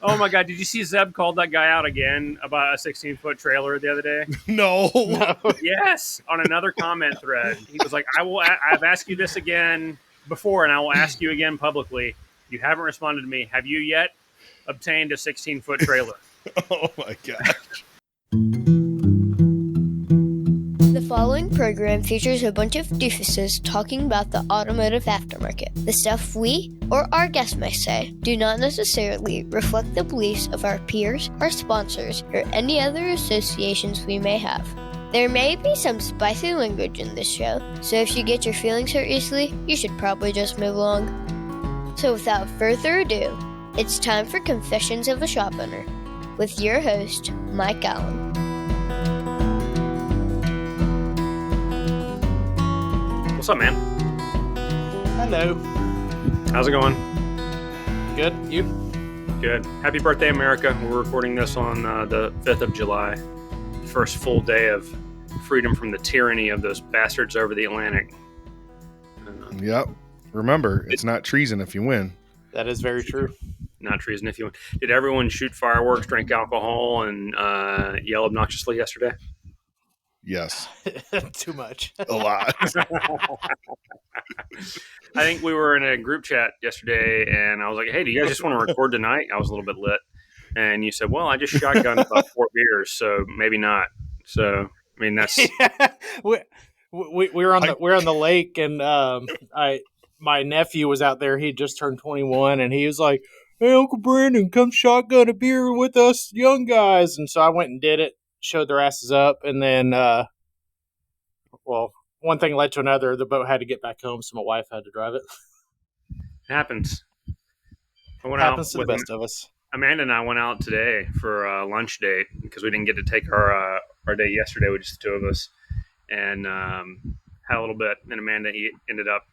Oh my God! Did you see Zeb called that guy out again about a 16-foot trailer the other day? No. Yes, on another comment thread, he was like, I've asked you this again before, and I will ask you again publicly. You haven't responded to me. Have you yet obtained a 16-foot trailer?" Oh my gosh. The following program features a bunch of doofuses talking about the automotive aftermarket. The stuff we, or our guests may say, do not necessarily reflect the beliefs of our peers, our sponsors, or any other associations we may have. There may be some spicy language in this show, so if you get your feelings hurt easily, you should probably just move along. So without further ado, it's time for Confessions of a Shop Owner, with your host, Mike Allen. What's up, man? Hello. How's it going? Good. You? Good. Happy birthday, America. We're recording this on the 5th of July. First full day of freedom from the tyranny of those bastards over the Atlantic. Yep. Remember, it's not treason if you win. That is very true. Not treason if you win. Did everyone shoot fireworks, drink alcohol, and yell obnoxiously yesterday? Yes. Too much. A lot. I think we were in a group chat yesterday, and I was like, "Hey, do you guys just want to record tonight?" I was a little bit lit, and you said, "Well, I just shotgunned about 4 beers, so maybe not." So, I mean, that's we were on the lake, and my nephew was out there. He just turned 21, and he was like, "Hey, Uncle Brandon, come shotgun a beer with us young guys." And so I went and did it. Showed their asses up, and then, one thing led to another. The boat had to get back home, so my wife had to drive it. it happens. Happens to the best of us. Amanda and I went out today for a lunch date because we didn't get to take our date yesterday with just the two of us, and had a little bit. And Amanda ended up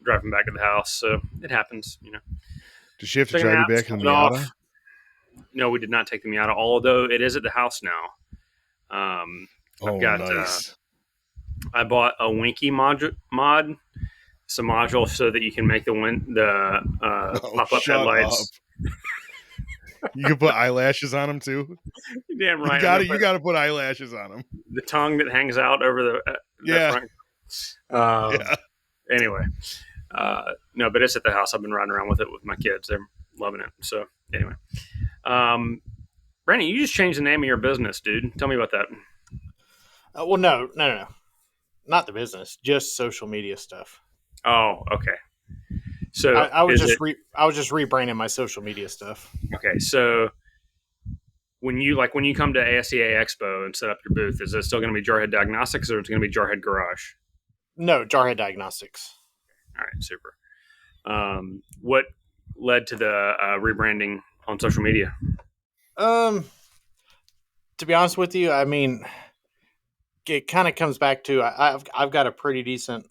driving back to the house, so it happens, you know. Does she have to drive you back in the Miata? No, we did not take the Miata, although it is at the house now. Nice. I bought a Winky mod, some module so that you can make the pop-up headlights. You can put eyelashes on them too. Damn right. You got to put eyelashes on them. The tongue that hangs out over the front. Anyway, no, but it's at the house. I've been riding around with it with my kids. They're loving it. So anyway. Brandon, you just changed the name of your business, dude. Tell me about that. No. Not the business, just social media stuff. Oh, okay. So I was just rebranding my social media stuff. Okay, so when you come to ASCA Expo and set up your booth, is it still going to be Jarhead Diagnostics or it's going to be Jarhead Garage? No, Jarhead Diagnostics. All right, super. What led to the rebranding on social media? To be honest with you, I mean, it kind of comes back to I've got a pretty decent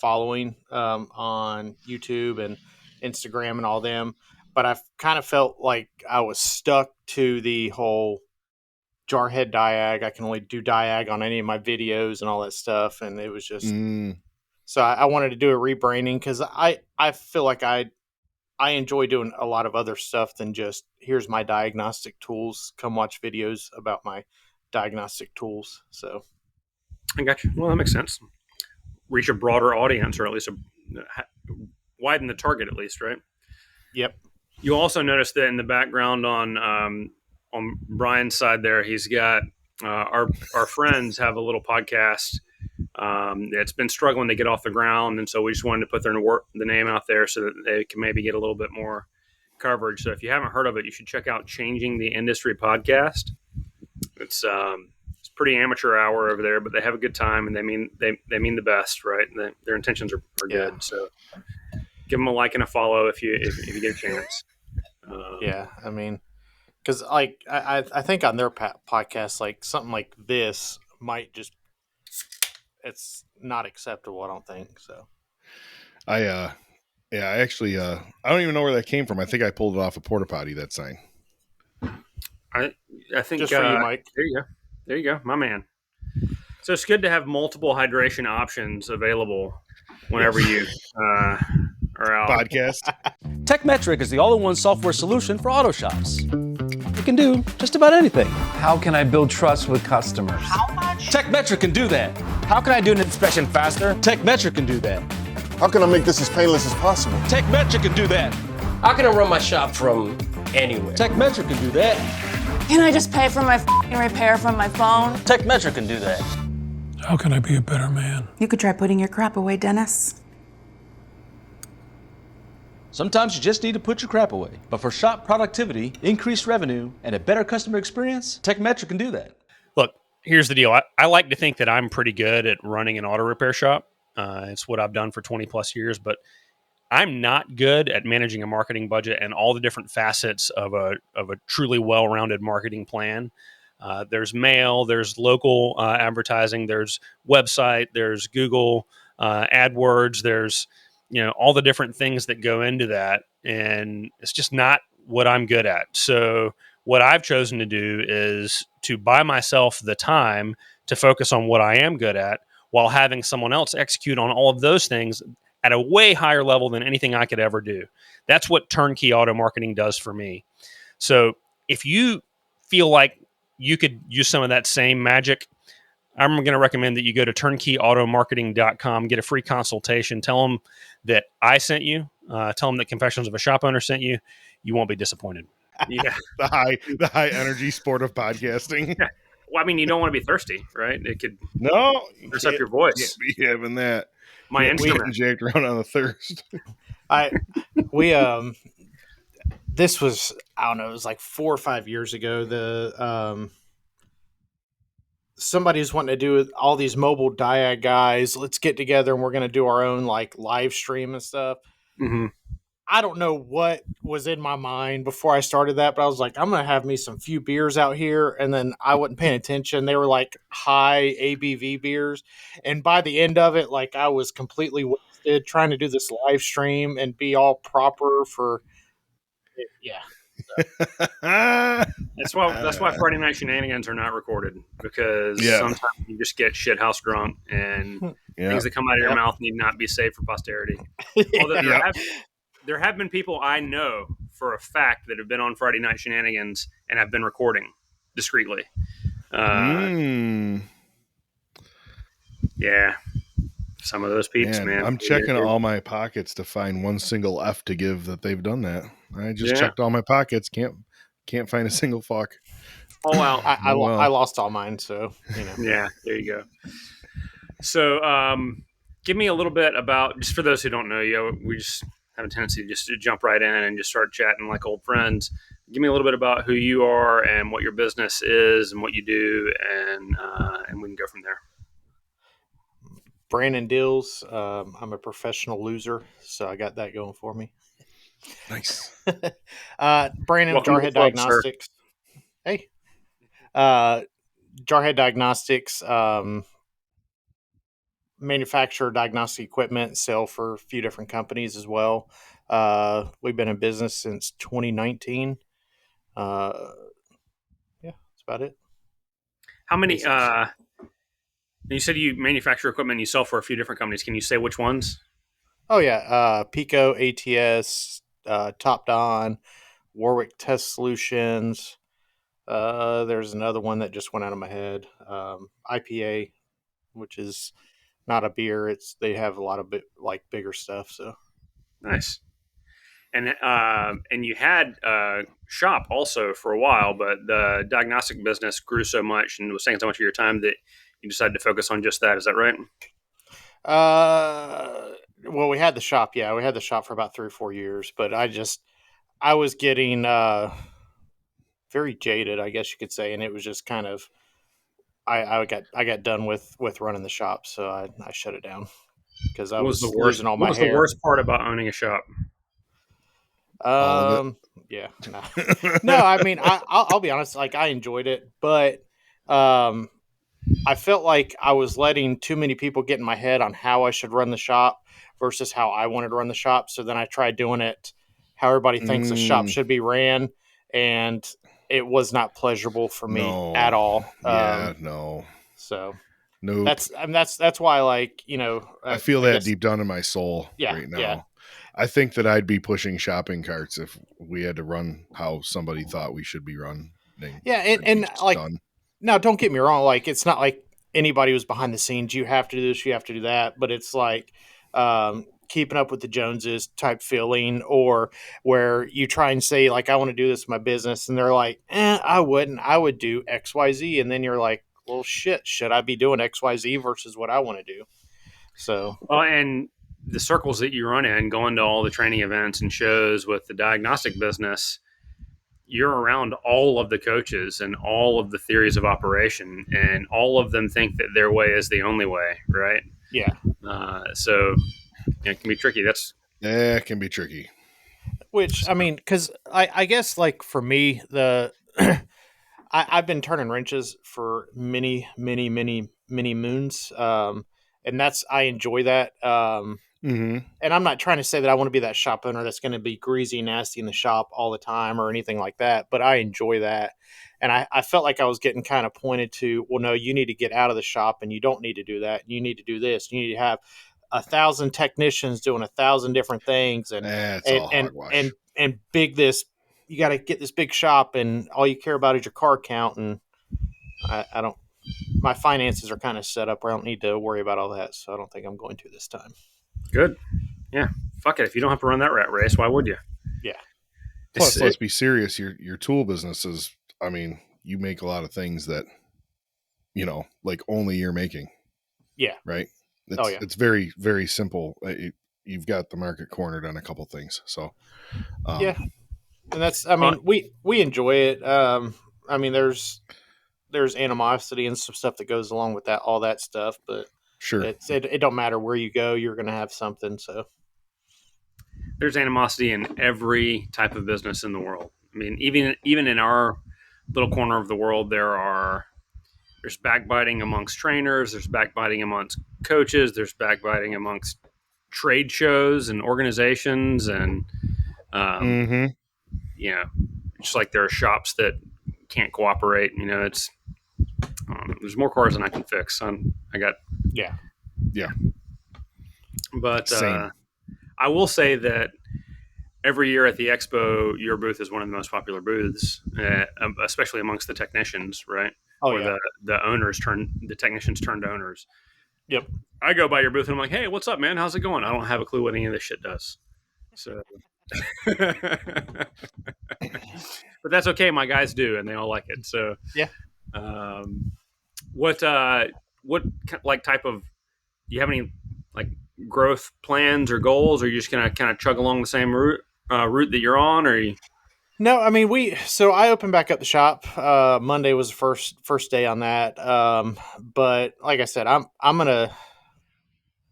following on YouTube and Instagram and all them, but I've kind of felt like I was stuck to the whole Jarhead Diag. I can only do Diag on any of my videos and all that stuff, and it was just so I wanted to do a rebranding because I feel like I enjoy doing a lot of other stuff than just here's my diagnostic tools. Come watch videos about my diagnostic tools. So I got you. Well, that makes sense. Reach a broader audience, or at least widen the target, at least, right? Yep. You also notice that in the background on Bryan's side there, he's got our friends have a little podcast. It's been struggling to get off the ground, and so we just wanted to put the name out there so that they can maybe get a little bit more coverage. So if you haven't heard of it, you should check out Changing the Industry podcast. It's pretty amateur hour over there, but they have a good time, and they mean the best, right? Their intentions are good. Yeah. So give them a like and a follow if you get a chance. I mean, because like I think on their podcast, like something like this might just. It's not acceptable, I don't think so. I actually I don't even know where that came from. I think I pulled it off a porta potty, that sign. I think just for you, Mike. There you go, my man. So it's good to have multiple hydration options available whenever you are or podcast. Tekmetric is the all-in-one software solution for auto shops. It can do just about anything. How can I build trust with customers? How much? Tekmetric can do that. How can I do an inspection faster? Tekmetric can do that. How can I make this as painless as possible? Tekmetric can do that. How can I run my shop from anywhere? Tekmetric can do that. Can I just pay for my repair from my phone? Tekmetric can do that. How can I be a better man? You could try putting your crap away, Dennis. Sometimes you just need to put your crap away. But for shop productivity, increased revenue, and a better customer experience, Tekmetric can do that. Look, here's the deal. I like to think that I'm pretty good at running an auto repair shop. It's what I've done for 20 plus years, but I'm not good at managing a marketing budget and all the different facets of a truly well-rounded marketing plan. There's mail, there's local advertising, there's website, there's Google AdWords, there's all the different things that go into that, and it's just not what I'm good at. So what I've chosen to do is to buy myself the time to focus on what I am good at while having someone else execute on all of those things at a way higher level than anything I could ever do. That's what turnkey auto marketing does for me. So if you feel like you could use some of that same magic, I'm going to recommend that you go to turnkeyautomarketing.com, get a free consultation, tell them that I sent you, tell them that Confessions of a Shop Owner sent you. You won't be disappointed. Yeah. the high energy sport of podcasting. Yeah. Well, I mean, you don't want to be thirsty, right? It could mess up your voice. Can't be having that. My instrument. We jacked around on the thirst. This was, I don't know, it was like 4 or 5 years ago. Somebody's wanting to do all these mobile diag guys. Let's get together and we're going to do our own like live stream and stuff. Mm-hmm. I don't know what was in my mind before I started that, but I was like, I'm going to have me some few beers out here. And then I wasn't paying attention. They were like high ABV beers. And by the end of it, like I was completely wasted trying to do this live stream and be all proper for, yeah. That's why Friday Night Shenanigans are not recorded, because sometimes you just get shithouse drunk and things that come out of your mouth need not be saved for posterity. Although there have been people I know for a fact that have been on Friday Night Shenanigans and have been recording discreetly. Yeah. Some of those peeps, man. I'm checking all my pockets to find one single F to give that they've done that. I just checked all my pockets. Can't find a single fuck. Oh, wow. I lost all mine, so, Yeah, there you go. So, give me a little bit about, just for those who don't know you, we just have a tendency just to jump right in and just start chatting like old friends. Give me a little bit about who you are and what your business is and what you do, and we can go from there. Bryan and Dills. I'm a professional loser, so I got that going for me. Nice. Bryan and Jarhead Diagnostics. Hey. Jarhead Diagnostics manufacture diagnostic equipment, sell for a few different companies as well. We've been in business since 2019. That's about it. How many... you said you manufacture equipment and you sell for a few different companies. Can you say which ones? Oh, yeah. Pico, ATS, Top Don, Warwick Test Solutions. There's another one that just went out of my head. IPA, which is not a beer. They have a lot of bigger stuff. So nice. And you had a shop also for a while, but the diagnostic business grew so much and was taking so much of your time that you decided to focus on just that. Is that right? Well, we had the shop. Yeah, we had the shop for about 3 or 4 years, but I was getting very jaded, I guess you could say, and it was just kind of I got done with running the shop, so I shut it down because I was losing all my hair. What was the worst part about owning a shop? Yeah, no, I mean, I'll be honest, like I enjoyed it, but I felt like I was letting too many people get in my head on how I should run the shop versus how I wanted to run the shop. So then I tried doing it how everybody thinks a shop should be ran, and it was not pleasurable for me at all. No. So no, that's why, like, I feel that deep down in my soul right now. Yeah. I think that I'd be pushing shopping carts if we had to run how somebody thought we should be running. Yeah, and like, done. now don't get me wrong, like it's not like anybody was behind the scenes. You have to do this, you have to do that, but it's like keeping up with the Joneses type feeling, or where you try and say like, I want to do this in my business, and they're like, I wouldn't. I would do X, Y, Z, and then you're like, well, shit, should I be doing X, Y, Z versus what I want to do? So, well, and the circles that you run in, going to all the training events and shows with the diagnostic business, you're around all of the coaches and all of the theories of operation, and all of them think that their way is the only way, right? Yeah. So it can be tricky. Yeah, it can be tricky. Which, I mean, because I guess, like, for me, I've been turning wrenches for many, many, many, many moons. And I enjoy that. And I'm not trying to say that I want to be that shop owner that's going to be greasy, nasty in the shop all the time or anything like that, but I enjoy that. And I felt like I was getting kind of pointed to, well, no, you need to get out of the shop and you don't need to do that. You need to do this. You need to have 1,000 technicians doing 1,000 different things, and big this. You got to get this big shop, and all you care about is your car count. And I don't. My finances are kind of set up where I don't need to worry about all that, so I don't think I'm going to this time. Good. Yeah. Fuck it. If you don't have to run that rat race, why would you? Yeah. Plus, let's be serious. Your tool business is, I mean, you make a lot of things that, like only you're making. Yeah. Right. It's very, very simple. You've got the market cornered on a couple things. So, yeah. And that's, I mean, we enjoy it. I mean, there's animosity and some stuff that goes along with that, all that stuff, but sure, it don't matter where you go, you're going to have something. So there's animosity in every type of business in the world. I mean, even in our little corner of the world, there's backbiting amongst trainers, there's backbiting amongst coaches, there's backbiting amongst trade shows and organizations, and just like there are shops that can't cooperate. It's there's more cars than I can fix. I got yeah. But I will say that every year at the Expo, your booth is one of the most popular booths, especially amongst the technicians, right? Oh, or yeah. the technicians turned owners. Yep. I go by your booth and I'm like, hey, what's up, man? How's it going? I don't have a clue what any of this shit does. So, but that's okay. My guys do, and they all like it. So, yeah. What like type of? Do you have any like growth plans or goals, or are you just gonna kind of chug along the same route that you're on, or? No, I mean, so I opened back up the shop. Monday was the first day on that. But like I said, I'm gonna.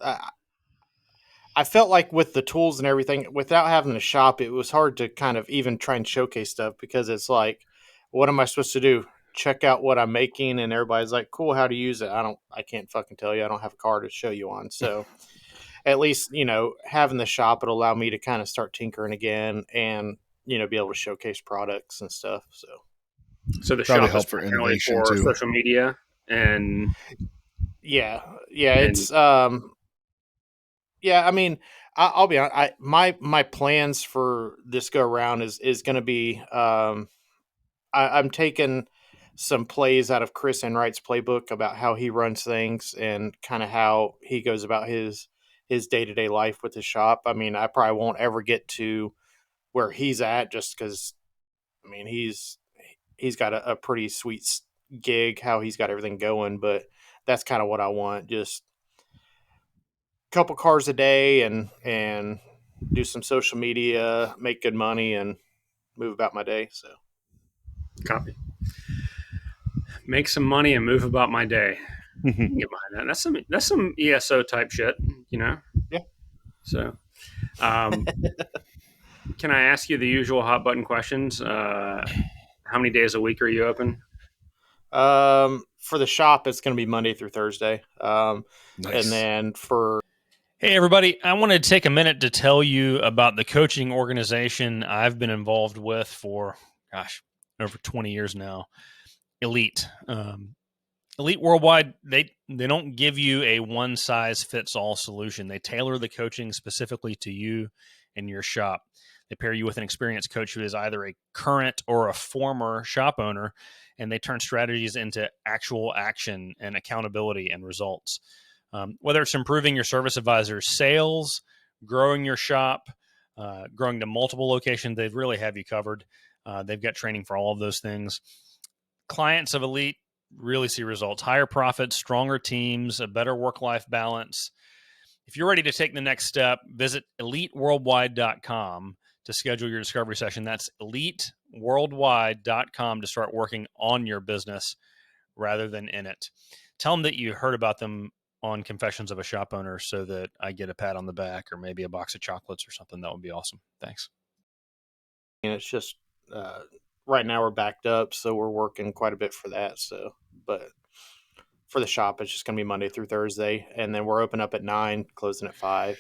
I felt like with the tools and everything, without having a shop, it was hard to kind of even try and showcase stuff, because it's like, what am I supposed to do? Check out what I'm making, and everybody's like, cool, how to use it? I can't fucking tell you. I don't have a car to show you on. So at least, having the shop, it'll allow me to kind of start tinkering again and, be able to showcase products and stuff. So the probably shop help is for primarily innovation for too. social media and it's I mean, I'll be honest. My plans for this go around is going to be I'm taking some plays out of Chris Enright's playbook about how he runs things and kind of how he goes about his day-to-day life with his shop. I mean, I probably won't ever get to where he's at, just because, I mean, he's got a pretty sweet gig, how he's got everything going, but that's kind of what I want. Just a couple cars a day and do some social media, make good money, and move about my day. So copy. Make some money and move about my day. Get behind that. That's some ESO type shit, Yeah. So, can I ask you the usual hot button questions? How many days a week are you open? For the shop, it's going to be Monday through Thursday. Nice. And then Hey, everybody. I wanted to take a minute to tell you about the coaching organization I've been involved with for, over 20 years now. Elite. Elite Worldwide, they don't give you a one-size-fits-all solution. They tailor the coaching specifically to you in your shop. They pair you with an experienced coach who is either a current or a former shop owner, and they turn strategies into actual action and accountability and results. Whether it's improving your service advisor's sales, growing your shop, growing to multiple locations, they really have you covered. They've got training for all of those things. Clients of Elite really see results, higher profits, stronger teams, a better work-life balance. If you're ready to take the next step, visit eliteworldwide.com to schedule your discovery session. That's eliteworldwide.com to start working on your business rather than in it. Tell them that you heard about them on Confessions of a Shop Owner so that I get a pat on the back or maybe a box of chocolates or something. That would be awesome. Thanks. And it's just right now we're backed up, so we're working quite a bit for that. So, but for the shop, it's just going to be Monday through Thursday, and then we're open up at 9, closing at 5.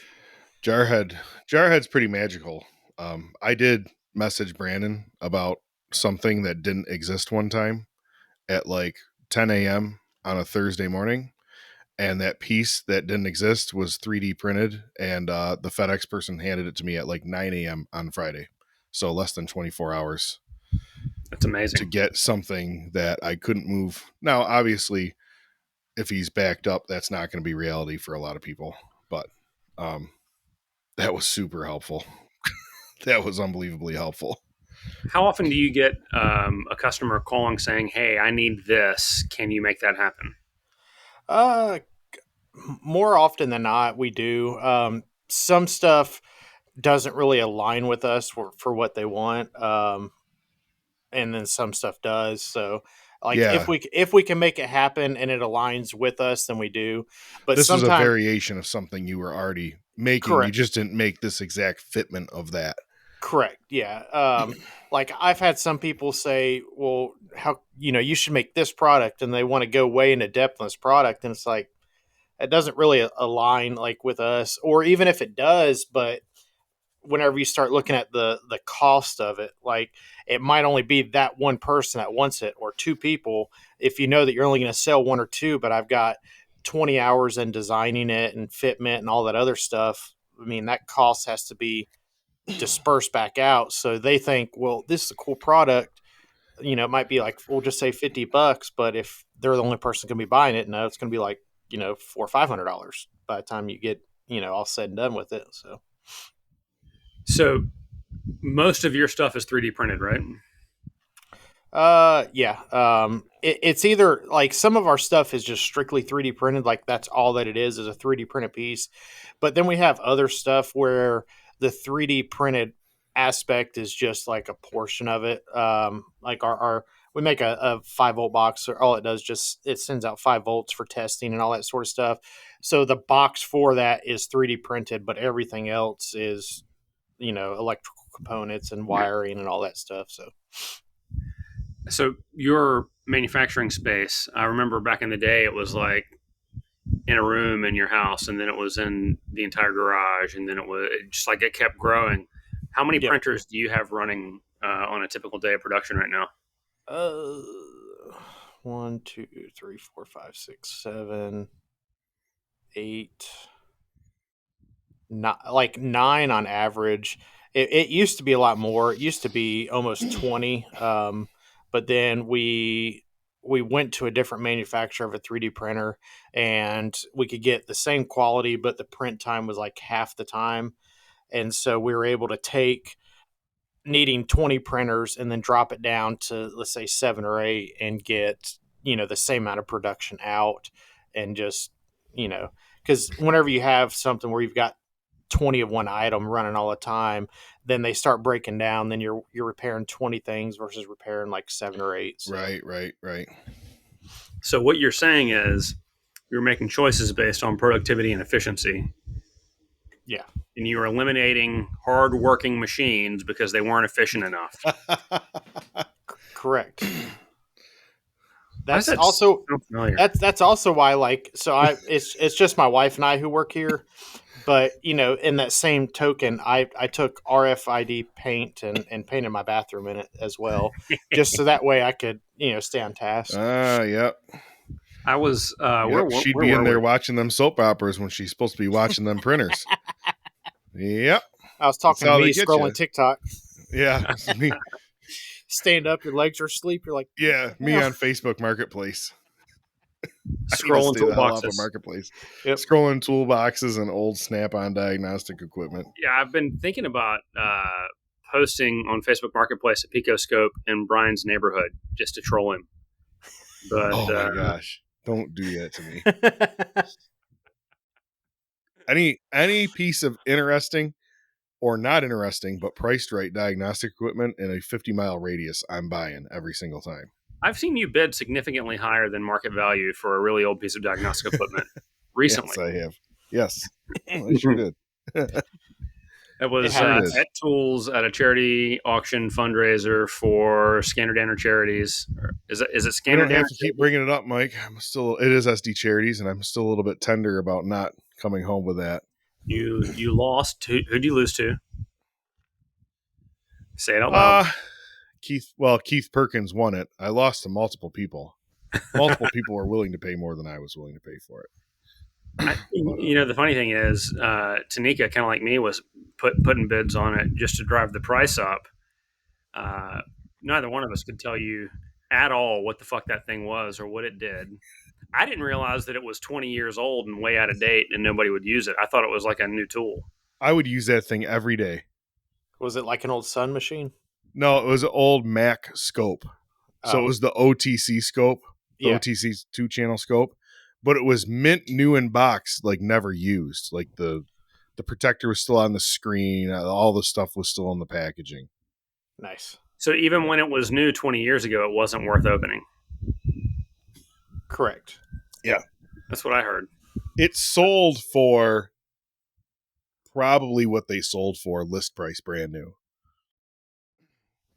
Jarhead's pretty magical. I did message Brandon about something that didn't exist one time at like 10 a.m. on a Thursday morning. And that piece that didn't exist was 3D printed. And the FedEx person handed it to me at like 9 a.m. on Friday. So less than 24 hours. That's amazing. To get something that I couldn't move. Now, obviously, if he's backed up, that's not going to be reality for a lot of people. But that was super helpful. That was unbelievably helpful. How often do you get a customer calling saying, "Hey, I need this. Can you make that happen?" More often than not, we do. Some stuff doesn't really align with us for what they want, and then some stuff does. So, like if we can make it happen and it aligns with us, then we do. But this is a variation of something you were already making. Correct. You just didn't make this exact fitment of that. Correct. Yeah. Like I've had some people say, well, how, you should make this product, and they want to go way into depth on this product. And it's like, it doesn't really align like with us, or even if it does, but whenever you start looking at the cost of it, like it might only be that one person that wants it or two people. If you know that you're only going to sell one or two, but I've got 20 hours in designing it and fitment and all that other stuff. I mean, that cost has to be dispersed back out. So they think, well, this is a cool product. It might be like, we'll just say $50, but if they're the only person going to be buying it, no, it's going to be like, $400 or $500 by the time you get, all said and done with it. So most of your stuff is 3D printed, right? Yeah. It's either like some of our stuff is just strictly 3D printed. Like that's all that it is a 3D printed piece. But then we have other stuff where the 3D printed aspect is just like a portion of it. Like we make a 5-volt box, or all it does it sends out 5 volts for testing and all that sort of stuff. So the box for that is 3D printed, but everything else is, electrical components and wiring and all that stuff. So your manufacturing space, I remember back in the day, it was like in a room in your house, and then it was in the entire garage, and then it kept growing. How many printers do you have running on a typical day of production right now? 1, 2, 3, 4, 5, 6, 7, 8, not like 9 on average. It used to be a lot more. It used to be almost 20. But then we went to a different manufacturer of a 3D printer, and we could get the same quality, but the print time was like half the time. And so we were able to take needing 20 printers and then drop it down to, let's say, 7 or 8 and get, the same amount of production out. And just, because whenever you have something where you've got 20 of one item running all the time, then they start breaking down. Then you're repairing 20 things versus repairing like 7 or 8. So. Right. So what you're saying is you're making choices based on productivity and efficiency. Yeah. And you were eliminating hard-working machines because they weren't efficient enough. Correct. That's also that's also why it's just my wife and I who work here. But, in that same token, I took RFID paint and painted my bathroom in it as well, just so that way I could, stay on task. Yep. I was, she'd be in there watching them soap operas when she's supposed to be watching them printers. Yep. I was talking to how me they get scrolling you. TikTok. Yeah, it's me. Stand up, your legs are asleep. You're like, Yeah, me on Facebook Marketplace. I need to Scrolling stay the hell off of toolboxes. Marketplace. Yep. Scrolling toolboxes and old Snap-on diagnostic equipment. Yeah, I've been thinking about posting on Facebook Marketplace a picoscope in Brian's neighborhood just to troll him. But Oh my gosh. Don't do that to me. Any piece of interesting or not interesting, but priced right diagnostic equipment in a 50-mile radius, I'm buying every single time. I've seen you bid significantly higher than market value for a really old piece of diagnostic equipment recently. Yes, I have. Yes, I sure did. It was Sure did. at Tools at a charity auction fundraiser for Scanner Danner Charities. Is it We Scanner don't Danner? have to keep bringing it up, Mike. It is SD Charities, and I'm still a little bit tender about not coming home with that. You lost. Who'd you lose to? Say it out loud. Keith Perkins won it. I lost to multiple people. Multiple people were willing to pay more than I was willing to pay for it. The funny thing is, Tanika, kind of like me, was putting bids on it just to drive the price up. Neither one of us could tell you at all what the fuck that thing was or what it did. I didn't realize that it was 20 years old and way out of date and nobody would use it. I thought it was like a new tool. I would use that thing every day. Was it like an old Sun machine? No, it was an old Mac scope. So it was the OTC scope, the OTC 2-channel scope, but it was mint new in box, like never used. Like the protector was still on the screen. All the stuff was still in the packaging. Nice. So even when it was new 20 years ago, it wasn't worth opening. Correct. Yeah. That's what I heard. It sold for probably what they sold for, list price, brand new.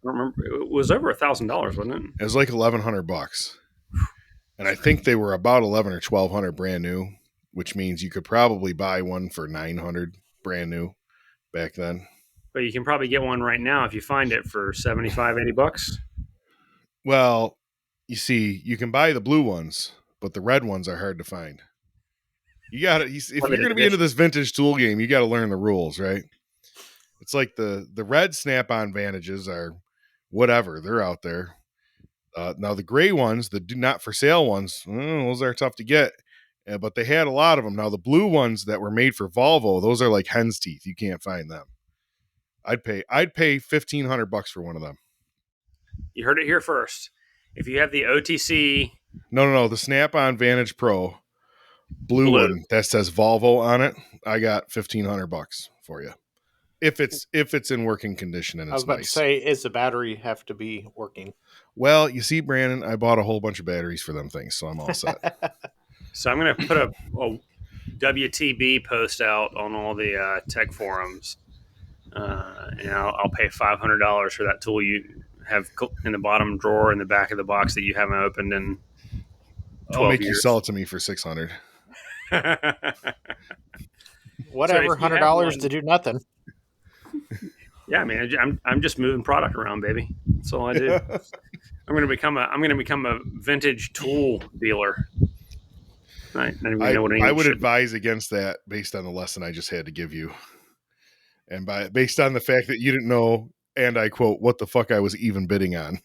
I don't remember. It was over $1,000, wasn't it? It was like $1,100, and I think they were about $1,100 or $1,200 brand new, which means you could probably buy one for $900 brand new back then. But you can probably get one right now if you find it for $75, $80. Well, you see, you can buy the blue ones, but the red ones are hard to find. You got to if you're going to be into this vintage tool game, you got to learn the rules, right? It's like the red Snap-on Vantages are whatever, they're out there. Now the gray ones, the do not for sale ones, those are tough to get, but they had a lot of them. Now the blue ones that were made for Volvo, those are like hen's teeth. You can't find them. I'd pay $1,500 for one of them. You heard it here first. If you have the OTC, no, the Snap-on Vantage Pro blue one that says Volvo on it, I got $1,500 for you. If it's in working condition and it's nice. I was about to say, is the battery have to be working? Well, you see, Brandon, I bought a whole bunch of batteries for them things, so I'm all set. So I'm going to put a WTB post out on all the tech forums. And I'll pay $500 for that tool you have in the bottom drawer in the back of the box that you haven't opened in 12 I'll make years. You sell it to me for $600. Whatever, $100 to do nothing. Yeah, I mean, I'm just moving product around, baby. That's all I do. I'm going to become a vintage tool dealer. I would advise against that based on the lesson I just had to give you, and based on the fact that you didn't know, and I quote, what the fuck I was even bidding on.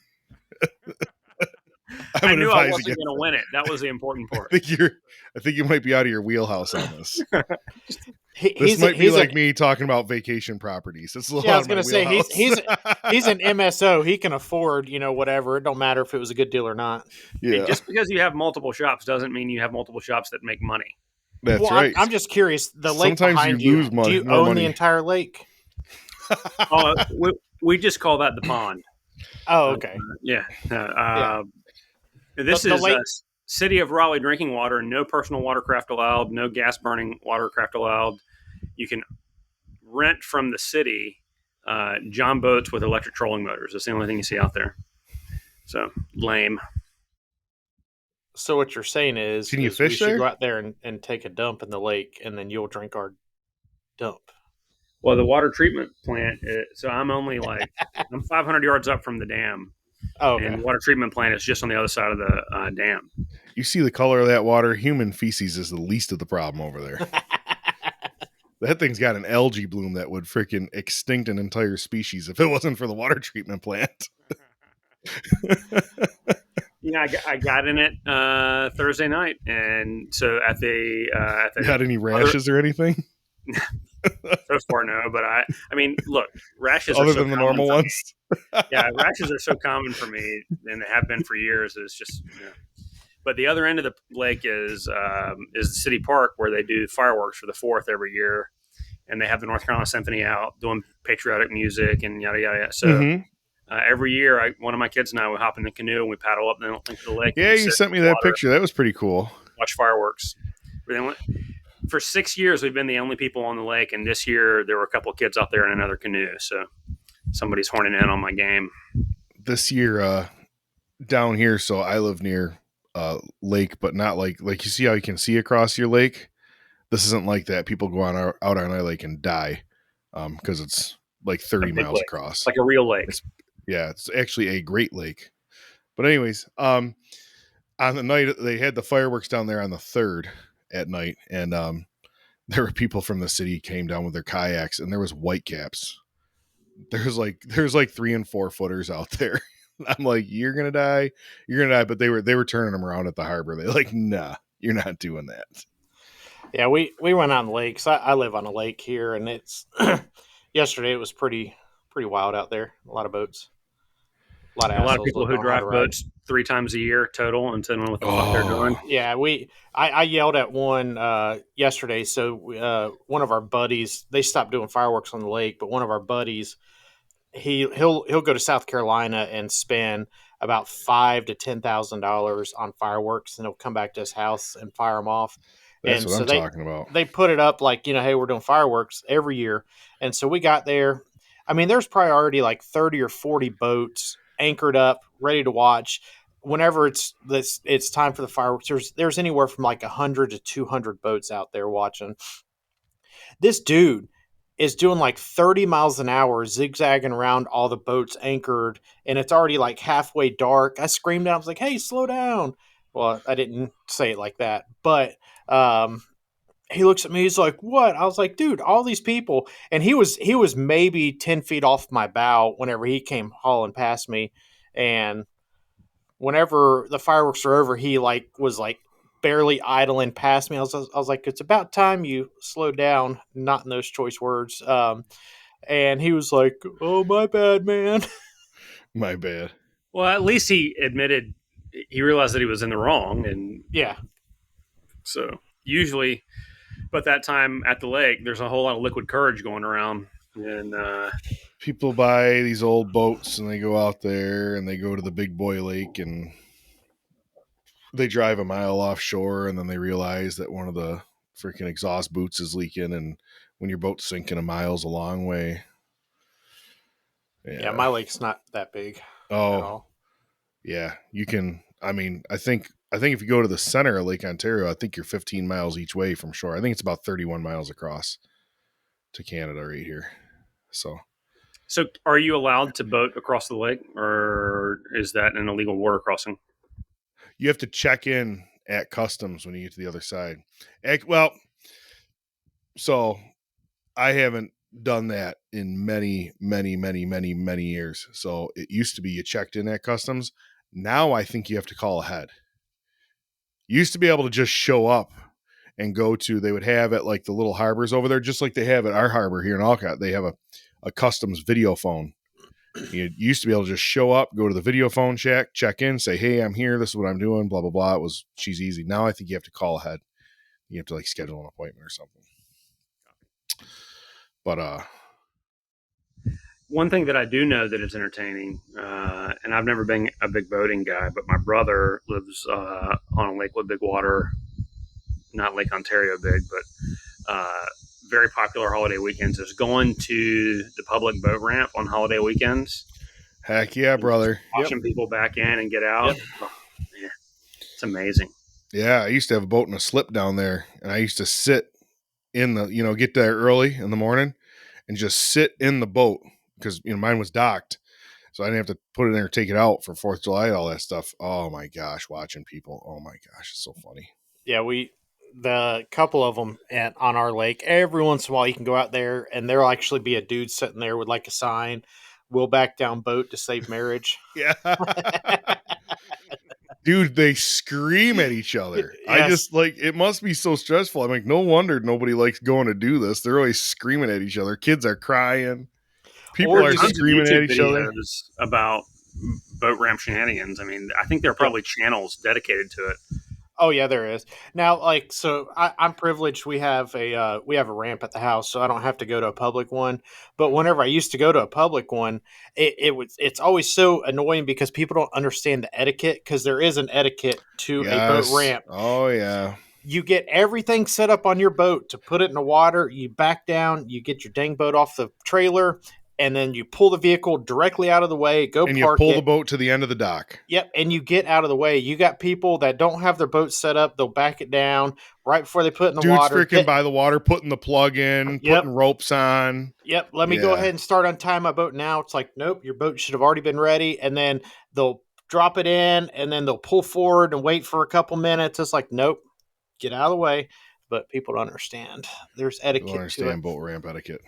I knew I wasn't going to win it. That was the important part. I think you might be out of your wheelhouse on this. This might be like me talking about vacation properties. It's a I was going to say he's an MSO. He can afford whatever. It don't matter if it was a good deal or not. Yeah. And just because you have multiple shops doesn't mean you have multiple shops that make money. That's right. I'm just curious. The lake Sometimes behind you lose money. Do you own the entire lake? We just call that the pond. Oh, okay. This is a City of Raleigh drinking water. No personal watercraft allowed. No gas burning watercraft allowed. You can rent from the city John boats with electric trolling motors. That's the only thing you see out there. So lame. So what you're saying is, can you fish there? Should go out there and take a dump in the lake, and then you'll drink our dump. Well, the water treatment plant. So I'm only I'm 500 yards up from the dam. Oh, okay. And the water treatment plant is just on the other side of the dam. You see the color of that water? Human feces is the least of the problem over there. That thing's got an algae bloom that would freaking extinct an entire species if it wasn't for the water treatment plant. I got in it Thursday night, and so at the Got any rashes or anything? so far, no. But I mean, look, rashes are Other so than the common normal for me. ones? Yeah, rashes are so common for me, and they have been for years. It's just, But the other end of the lake is the city park where they do fireworks for the 4th every year, and they have the North Carolina Symphony out doing patriotic music and yada yada. Yada. So every year, one of my kids and I would hop in the canoe and we paddle up into the lake. Yeah, you sent me that picture. That was pretty cool. Watch fireworks. For 6 years, we've been the only people on the lake, and this year there were a couple of kids out there in another canoe. So somebody's horning in on my game. This year, down here, so I live near lake, but not like you see how you can see across your lake. This isn't like that. People go out on our lake and die because it's like 30 miles lake. across. Like a real lake. It's actually a great lake. But anyways, on the night they had the fireworks down there on the 3rd at night, and there were people from the city came down with their kayaks, and there was whitecaps. There's like 3 and 4 footers out there. I'm like, you're gonna die. But they were turning them around at the harbor. They're like, nah, you're not doing that. Yeah, we went on the lakes. I live on a lake here, and it's yesterday it was pretty wild out there. A lot of boats. A lot of people who drive boats 3 times a year total, and telling what the fuck they're doing. Yeah, I yelled at one yesterday. So one of our buddies, they stopped doing fireworks on the lake, but one of our buddies, he'll go to South Carolina and spend about $5,000 to $10,000 on fireworks, and he'll come back to his house and fire them off. That's what I'm talking about. They put it up like, hey, we're doing fireworks every year. And so we got there. I mean, there's probably already like 30 or 40 boats anchored up, ready to watch. Whenever it's time for the fireworks, there's anywhere from like 100 to 200 boats out there watching. This dude is doing like 30 miles an hour, zigzagging around all the boats anchored, and it's already like halfway dark. I screamed out, I was like, hey, slow down. Well, I didn't say it like that, but he looks at me, he's like, what? I was like, dude, all these people. And he was maybe 10 feet off my bow whenever he came hauling past me. And whenever the fireworks were over, he was barely idling past me. I was like, it's about time you slowed down, not in those choice words. And he was like, oh, my bad, man. My bad. Well, at least he admitted, he realized that he was in the wrong. And yeah. So usually, but that time at the lake, there's a whole lot of liquid courage going around. And people buy these old boats and they go out there and they go to the big boy lake and they drive a mile offshore, and then they realize that one of the freaking exhaust boots is leaking, and when your boat's sinking, a mile's a long way. Yeah, my lake's not that big. Oh, yeah. You can. I mean, I think if you go to the center of Lake Ontario, I think you're 15 miles each way from shore. I think it's about 31 miles across to Canada right here. So are you allowed to boat across the lake, or is that an illegal water crossing? You have to check in at customs when you get to the other side. Well, so I haven't done that in many, many, many, many, many years. So it used to be you checked in at customs. Now I think you have to call ahead. You used to be able to just show up and go to, they would have at like the little harbors over there, just like they have at our harbor here in Alcott. They have a customs video phone. You used to be able to just show up, go to the video phone shack, check in, say, hey, I'm here. This is what I'm doing, blah, blah, blah. She's easy. Now I think you have to call ahead. You have to like schedule an appointment or something. But one thing that I do know that is entertaining, and I've never been a big boating guy, but my brother lives on a lake with big water, not Lake Ontario big, but very popular holiday weekends is going to the public boat ramp on holiday weekends. Heck yeah, brother. Watching people back in and get out. Yep. Oh, man, it's amazing. Yeah, I used to have a boat and a slip down there, and I used to sit in the, get there early in the morning and just sit in the boat because, mine was docked. So I didn't have to put it in there, take it out for 4th of July, all that stuff. Oh my gosh, watching people. Oh my gosh, it's so funny. Yeah, the couple of them on our lake, every once in a while you can go out there and there'll actually be a dude sitting there with like a sign, "We'll back down boat to save marriage." Yeah. Dude, they scream at each other. I Yes. just like, it must be so stressful. I'm like, no wonder nobody likes going to do this. They're always screaming at each other. Kids are crying. People Or are you Tons of screaming at YouTube each other. videos about boat ramp shenanigans. I mean, I think there are probably channels dedicated to it. Oh yeah, there is. Now, like, so I'm privileged. We have a ramp at the house, so I don't have to go to a public one. But whenever I used to go to a public one, it's always so annoying because people don't understand the etiquette, because there is an etiquette to a boat Yes. ramp. Oh, yeah. You get everything set up on your boat to put it in the water. You back down. You get your dang boat off the trailer, and then you pull the vehicle directly out of the way. Go And park you pull it. the boat to the end of the dock. Yep, and you get out of the way. You got people that don't have their boat set up. They'll back it down right before they put it in the Dude's water. freaking by the water, putting the plug in, putting ropes on. Yep, let me go ahead and start untying my boat now. It's like, nope, your boat should have already been ready. And then they'll drop it in, and then they'll pull forward and wait for a couple minutes. It's like, nope, get out of the way. But people don't understand. There's etiquette Don't understand to it. boat ramp etiquette.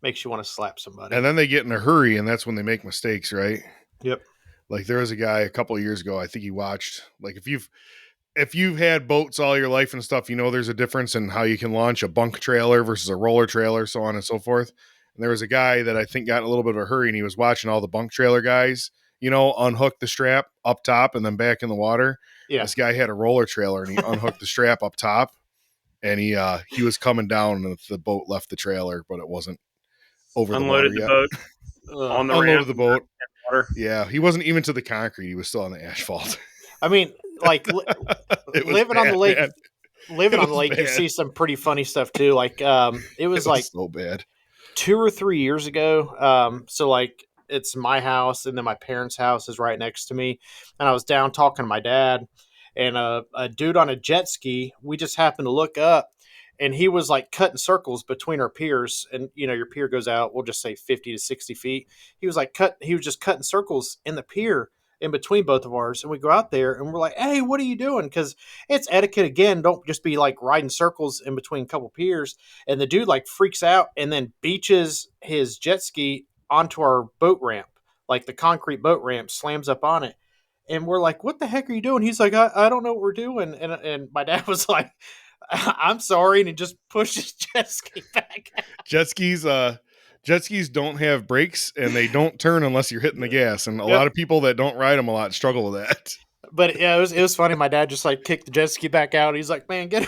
Makes you want to slap somebody. And then they get in a hurry, and that's when they make mistakes, right? Yep. Like there was a guy a couple of years ago, I think he watched, like if you've had boats all your life and stuff, you know there's a difference in how you can launch a bunk trailer versus a roller trailer, so on and so forth. And there was a guy that I think got in a little bit of a hurry, and he was watching all the bunk trailer guys, unhook the strap up top and then back in the water. Yeah. This guy had a roller trailer, and he unhooked the strap up top, and he was coming down, and the boat left the trailer, but it wasn't over Unloaded the the water boat on the Unloaded ramp. the boat. Water. Yeah, he wasn't even to the concrete. He was still on the asphalt. I mean, like living on the lake, you see some pretty funny stuff too. Like it was like so bad 2 or 3 years ago. So like it's my house, and then my parents' house is right next to me. And I was down talking to my dad, and a dude on a jet ski. We just happened to look up, and he was like cutting circles between our piers. And your pier goes out, we'll just say 50 to 60 feet. He was just cutting circles in the pier in between both of ours. And we go out there and we're like, "Hey, what are you doing?" Because it's etiquette again. Don't just be like riding circles in between a couple piers. And the dude like freaks out and then beaches his jet ski onto our boat ramp, like the concrete boat ramp, slams up on it. And we're like, "What the heck are you doing?" He's like, I don't know what we're doing. And my dad was like, "I'm sorry," and he just pushed his jet ski back out. Jet skis don't have brakes, and they don't turn unless you're hitting the gas. And a lot of people that don't ride them a lot struggle with that. But yeah, it was funny. My dad just like kicked the jet ski back out. He's like, "Man, get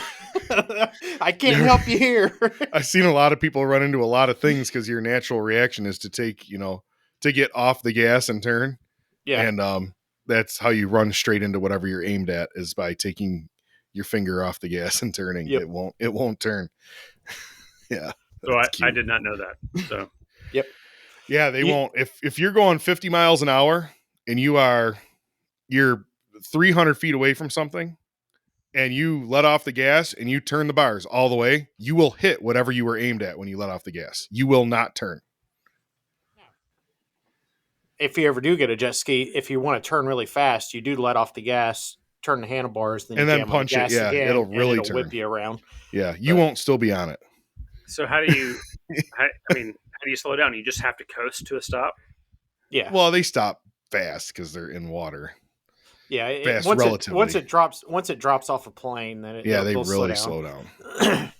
I can't help you here." I've seen a lot of people run into a lot of things because your natural reaction is to take, to get off the gas and turn. Yeah. And that's how you run straight into whatever you're aimed at, is by taking your finger off the gas and turning. Yep. It won't turn. Yeah. So I did not know that. So yep. Yeah, they won't. If you're going 50 miles an hour and you're 300 feet away from something, and you let off the gas and you turn the bars all the way, you will hit whatever you were aimed at when you let off the gas. You will not turn. If you ever do get a jet ski, if you want to turn really fast, you do let off the gas, turn the handlebars, then punch it. Yeah, again, it'll really it'll turn. whip you around. Yeah, you won't still be on it. So how do you? how do you slow down? You just have to coast to a stop. Yeah. Well, they stop fast because they're in water. Yeah. Fast relatively. Once it drops off a plane, then they really slow down.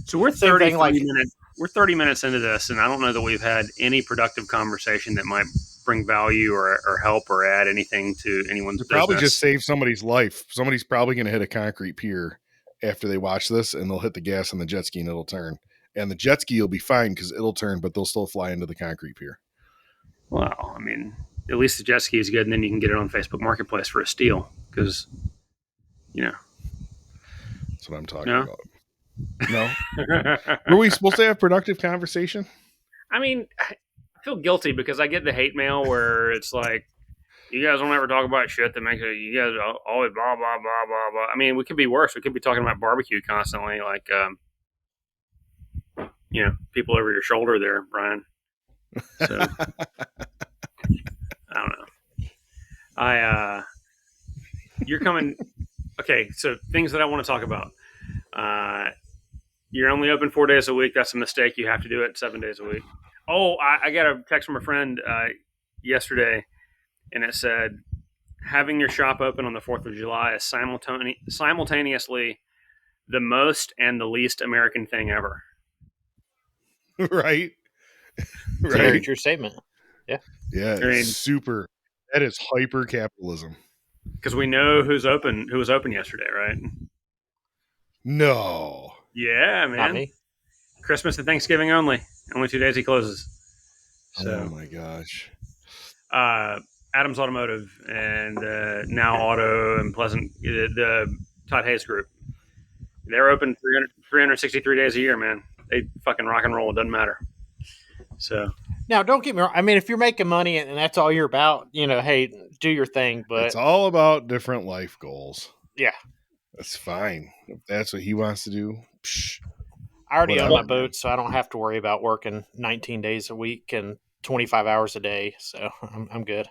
So we're 30 minutes. We're 30 minutes into this, and I don't know that we've had any productive conversation that might bring value or help or add anything to anyone's business. Probably just save somebody's life. Somebody's probably going to hit a concrete pier after they watch this, and they'll hit the gas on the jet ski and it'll turn. And the jet ski will be fine because it'll turn, but they'll still fly into the concrete pier. Well, I mean, at least the jet ski is good, and then you can get it on Facebook Marketplace for a steal because, That's what I'm talking about. No? Were we supposed to have productive conversation? I mean, I feel guilty because I get the hate mail where it's like, you guys don't ever talk about shit that makes it, you guys always blah, blah, blah, blah, blah. I mean, we could be worse. We could be talking about barbecue constantly, like, people over your shoulder there, Bryan. So, I don't know. You're coming Okay, so things that I want to talk about. You're only open 4 days a week. That's a mistake. You have to do it 7 days a week. Oh, I got a text from a friend yesterday, and it said having your shop open on the 4th of July is simultaneously the most and the least American thing ever. Right. It's a very true statement. Yeah. Yeah. It's super. That is hyper capitalism. Because we know who was open yesterday, right? No. Yeah, man. Not me. Christmas and Thanksgiving only. Only 2 days he closes. So, oh my gosh. Adams Automotive and Now Auto and Pleasant, the Todd Hayes Group. They're open 363 days a year, man. They fucking rock and roll. It doesn't matter. So now, don't get me wrong. I mean, if you're making money and that's all you're about, hey, do your thing. But it's all about different life goals. Yeah, that's fine. If that's what he wants to do. I already own my boat, so I don't have to worry about working 19 days a week and 25 hours a day. So I'm good.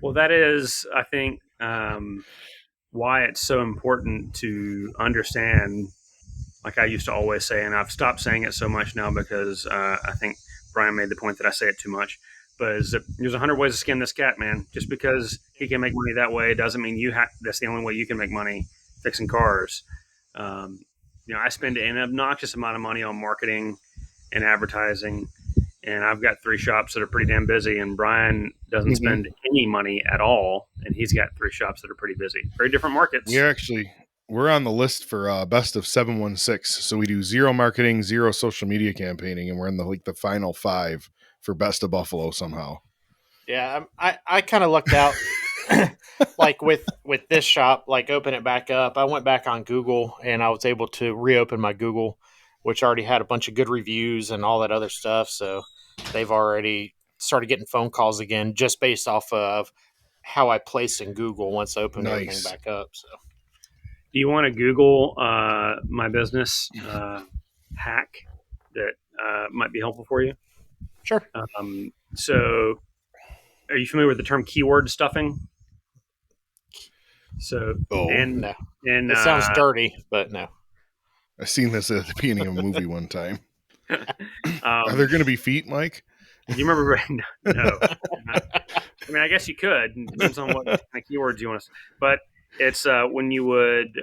Well, that is, I think, why it's so important to understand. Like I used to always say, and I've stopped saying it so much now because I think Bryan made the point that I say it too much. But there's 100 ways to skin this cat, man. Just because he can make money that way doesn't mean that's the only way you can make money fixing cars. I spend an obnoxious amount of money on marketing and advertising, and I've got 3 shops that are pretty damn busy, and Bryan doesn't spend any money at all, and he's got 3 shops that are pretty busy. Very different markets. We're on the list for best of 716. So we do 0 marketing, 0 social media campaigning, and we're in the final 5 for best of Buffalo somehow. Yeah, I kind of lucked out. Like with this shop, like open it back up. I went back on Google and I was able to reopen my Google, which already had a bunch of good reviews and all that other stuff. So they've already started getting phone calls again just based off of how I place in Google once I open everything back up. So, do you want to Google my business hack that might be helpful for you? Sure. So, are you familiar with the term keyword stuffing? So, no. And it sounds dirty, but no. I've seen this at the beginning of a movie one time. Are there going to be feet, Mike? Do you remember? No. I mean, I guess you could. It depends on what kind of keywords you want to. But it's when you would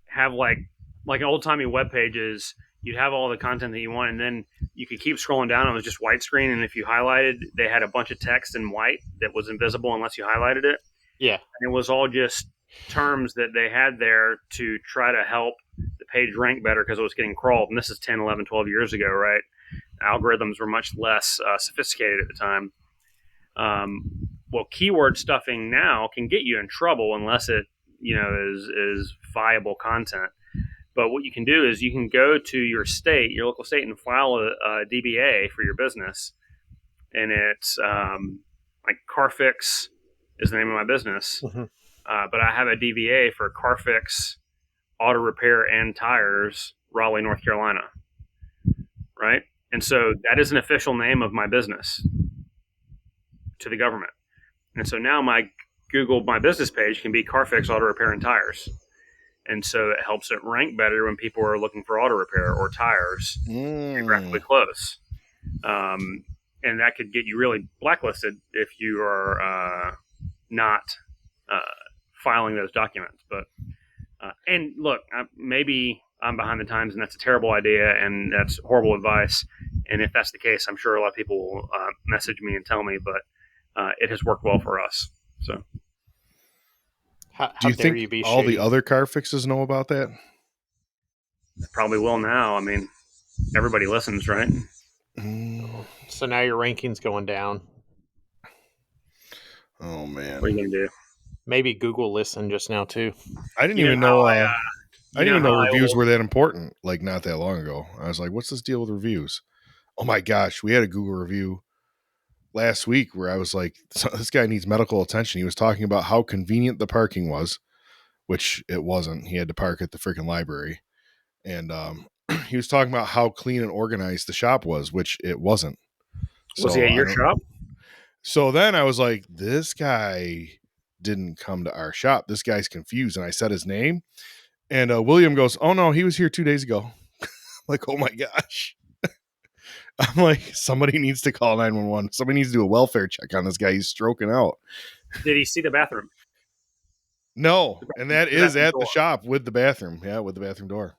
have like old timey web pages. You'd have all the content that you want, and then you could keep scrolling down. It was just white screen, and if you highlighted, they had a bunch of text in white that was invisible unless you highlighted it. Yeah. And it was all just terms that they had there to try to help the page rank better because it was getting crawled. And this is 10, 11, 12 years ago, right? Algorithms were much less sophisticated at the time. Well, keyword stuffing now can get you in trouble unless it, is viable content. But what you can do is you can go to your local state, and file a DBA for your business. And it's like Carfix is the name of my business. Mm-hmm. But I have a DBA for Carfix Auto Repair and Tires, Raleigh, North Carolina. Right? And so that is an official name of my business to the government. And so now my business page can be Carfix Auto Repair and Tires. And so it helps it rank better when people are looking for auto repair or tires geographically close. And that could get you really blacklisted if you are not filing those documents. But and look, maybe I'm behind the times, and that's a terrible idea, and that's horrible advice. And if that's the case, I'm sure a lot of people will message me and tell me. But it has worked well for us. So. Do you think all the other car fixes know about that? They probably will now. I mean, everybody listens, right? So now your ranking's going down. Oh, man. What are you going to do? Maybe Google listened just now, too. I didn't even know reviews were that important, like not that long ago. I was like, what's this deal with reviews? Oh, my gosh. We had a Google review last week where I was like, this guy needs medical attention. He was talking about how convenient the parking was, which it wasn't. He had to park at the freaking library. And he was talking about how clean and organized the shop was, which it wasn't. Was he at your shop? So then I was like, this guy didn't come to our shop. This guy's confused. And I said his name. And William goes, oh, no, he was here 2 days ago. I'm like, oh, my gosh. I'm like, somebody needs to call 911. Somebody needs to do a welfare check on this guy. He's stroking out. Did he see the bathroom? No, and that is at door. the shop with the bathroom. Yeah, with the bathroom door.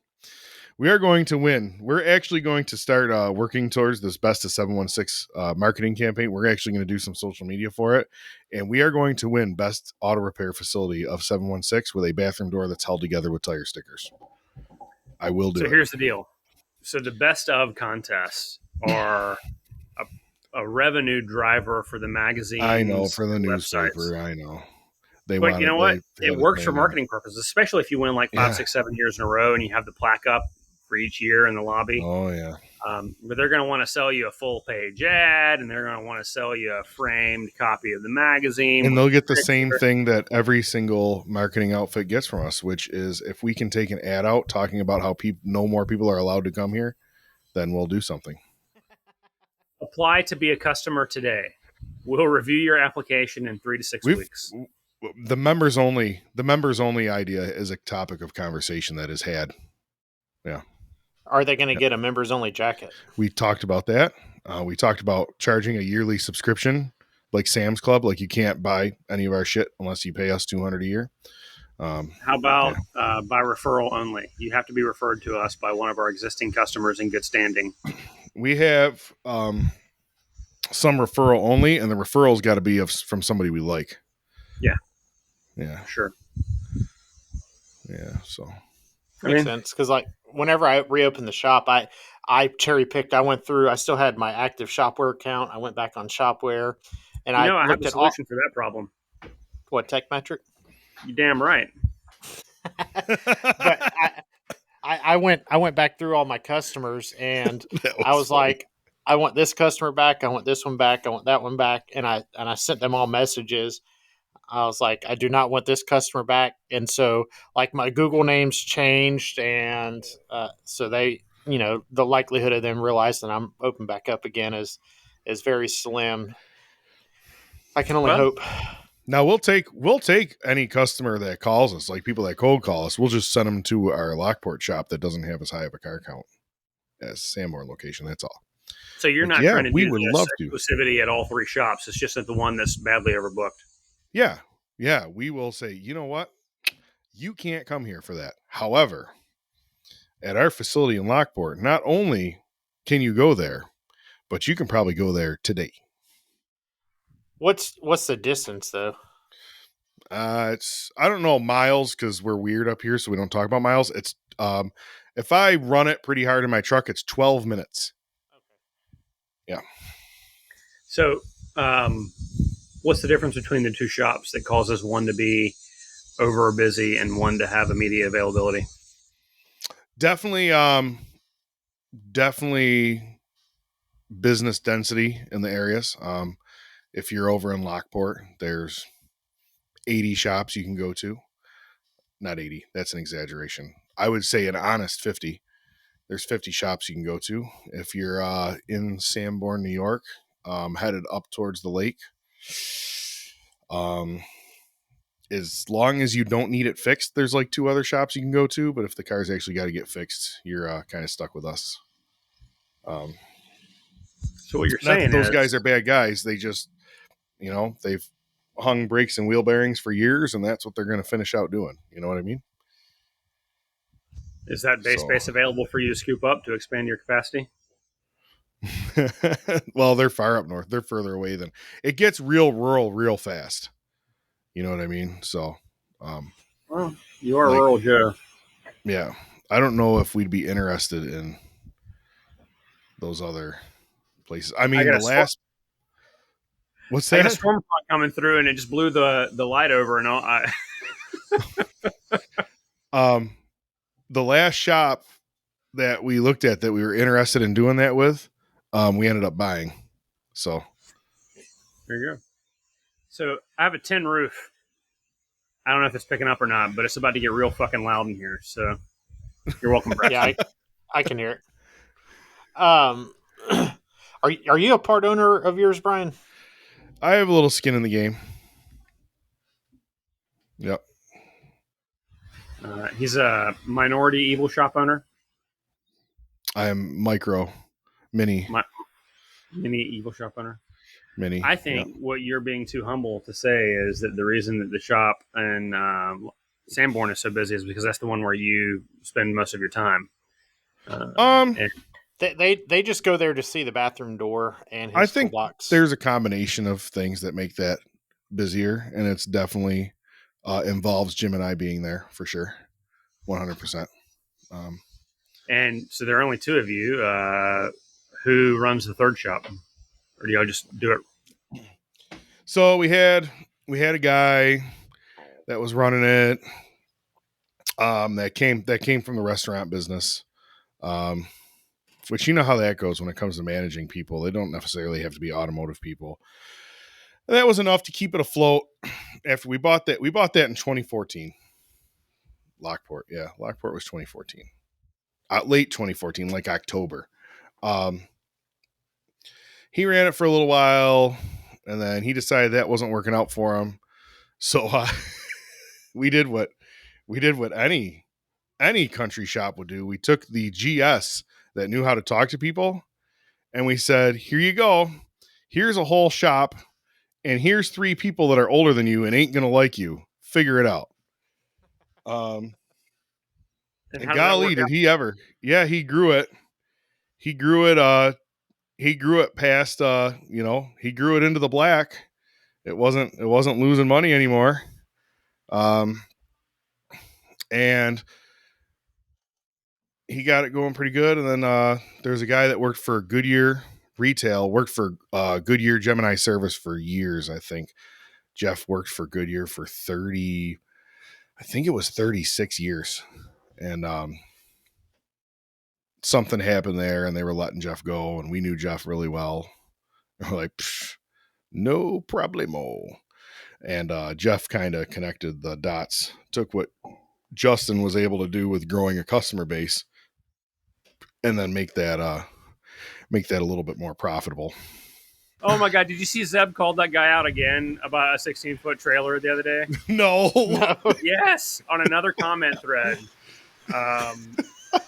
We are going to win. We're actually going to start working towards this Best of 716 marketing campaign. We're actually going to do some social media for it. And we are going to win Best Auto Repair Facility of 716 with a bathroom door that's held together with tire stickers. I will do it. So here's the deal. So the best of contests are a revenue driver for the magazine. I know, for the websites. newspaper. I know. But you know what? It works for marketing purposes, especially if you win like 5, 6, 7 years in a row and you have the plaque up for each year in the lobby. Oh, yeah. But they're going to want to sell you a full page ad, and they're going to want to sell you a framed copy of the magazine. And they'll get the same thing that every single marketing outfit gets from us, which is if we can take an ad out talking about how no more people are allowed to come here, then we'll do something. Apply to be a customer today. We'll review your application in 3 to 6 weeks. The members only idea is a topic of conversation that is had. Yeah. Are they going to get a members only jacket? We talked about that. We talked about charging a yearly subscription like Sam's Club. Like you can't buy any of our shit unless you pay us $200 a year. How about by referral only? You have to be referred to us by one of our existing customers in good standing. We have some referral only, and the referral's got to be from somebody we like. Yeah. Sure. Yeah. So makes sense. Cause like whenever I reopened the shop, I cherry picked, I still had my active Shopware account. I went back on Shopware and I have looked a at solution for that problem. What, Tekmetric? You damn right. But I went back through all my customers and I was funny. Like, I want this customer back. I want this one back. I want that one back. And I sent them all messages. I was like, I do not want this customer back. And so like my Google names changed. And so they, the likelihood of them realizing I'm open back up again is very slim. I can only hope. Now we'll take any customer that calls us, like people that cold call us. We'll just send them to our Lockport shop that doesn't have as high of a car count as Sanborn location. That's all. So you're not trying to do exclusivity at all 3 shops. It's just at the one that's badly overbooked. Yeah. Yeah. We will say, you know what? You can't come here for that. However, at our facility in Lockport, not only can you go there, but you can probably go there today. What's the distance though? I don't know miles because we're weird up here, so we don't talk about miles. It's if I run it pretty hard in my truck, it's 12 minutes. Okay. Yeah. So, what's the difference between the 2 shops that causes one to be over busy and one to have immediate availability? Definitely business density in the areas. If you're over in Lockport, there's 80 shops you can go to. Not 80. That's an exaggeration. I would say an honest 50. There's 50 shops you can go to. If you're in Sanborn, New York, headed up towards the lake, as long as you don't need it fixed, there's like 2 other shops you can go to. But if the car's actually got to get fixed, you're kind of stuck with us. So what you're saying those guys are bad guys. They just, they've hung brakes and wheel bearings for years, and that's what they're going to finish out doing. You know what I mean? Is that base space available for you to scoop up to expand your capacity? Well, they're far up north. They're further away than it gets real rural real fast. You know what I mean? So, well, you are rural Joe. Yeah. I don't know if we'd be interested in those other places. I mean, what's that? I got a storm front coming through and it just blew the light over and all. The last shop that we looked at that we were interested in doing that with, we ended up buying. So there you go. So I have a tin roof. I don't know if it's picking up or not, but it's about to get real fucking loud in here. So you're welcome, Brett. Yeah, I can hear it. Are you a part owner of yours, Bryan? I have a little skin in the game. Yep. He's a minority evil shop owner. I am mini evil shop owner. Mini. I think what you're being too humble to say is that the reason that the shop in Sanborn is so busy is because that's the one where you spend most of your time. They just go there to see the bathroom door and his I think toolbox. There's a combination of things that make that busier, and it's definitely involves Jim and I being there for sure, 100%. And so there are only two of you. Who runs the third shop, or do y'all just do it? So we had a guy that was running it. That came from the restaurant business. Which you know how that goes when it comes to managing people. They don't necessarily have to be automotive people. And that was enough to keep it afloat. After we bought that in 2014. Lockport was 2014. Late 2014, like October. He ran it for a little while, and then he decided that wasn't working out for him. So we did what any country shop would do. We took the GS that knew how to talk to people, and we said, here you go. Here's a whole shop, and here's 3 people that are older than you and ain't going to like you. Figure it out. And golly, did he ever. Yeah, he grew it. He grew it past, he grew it into the black. It wasn't losing money anymore. And he got it going pretty good. And then there's a guy that worked for Goodyear Retail, worked for Goodyear Gemini Service for years, I think. Jeff worked for Goodyear for 36 years. And something happened there, and they were letting Jeff go, and we knew Jeff really well. We're like, no problemo. And Jeff kind of connected the dots, took what Justin was able to do with growing a customer base, and then make that a little bit more profitable. Oh my God! Did you see Zeb called that guy out again about a 16-foot trailer the other day? No. Yes, on another comment thread.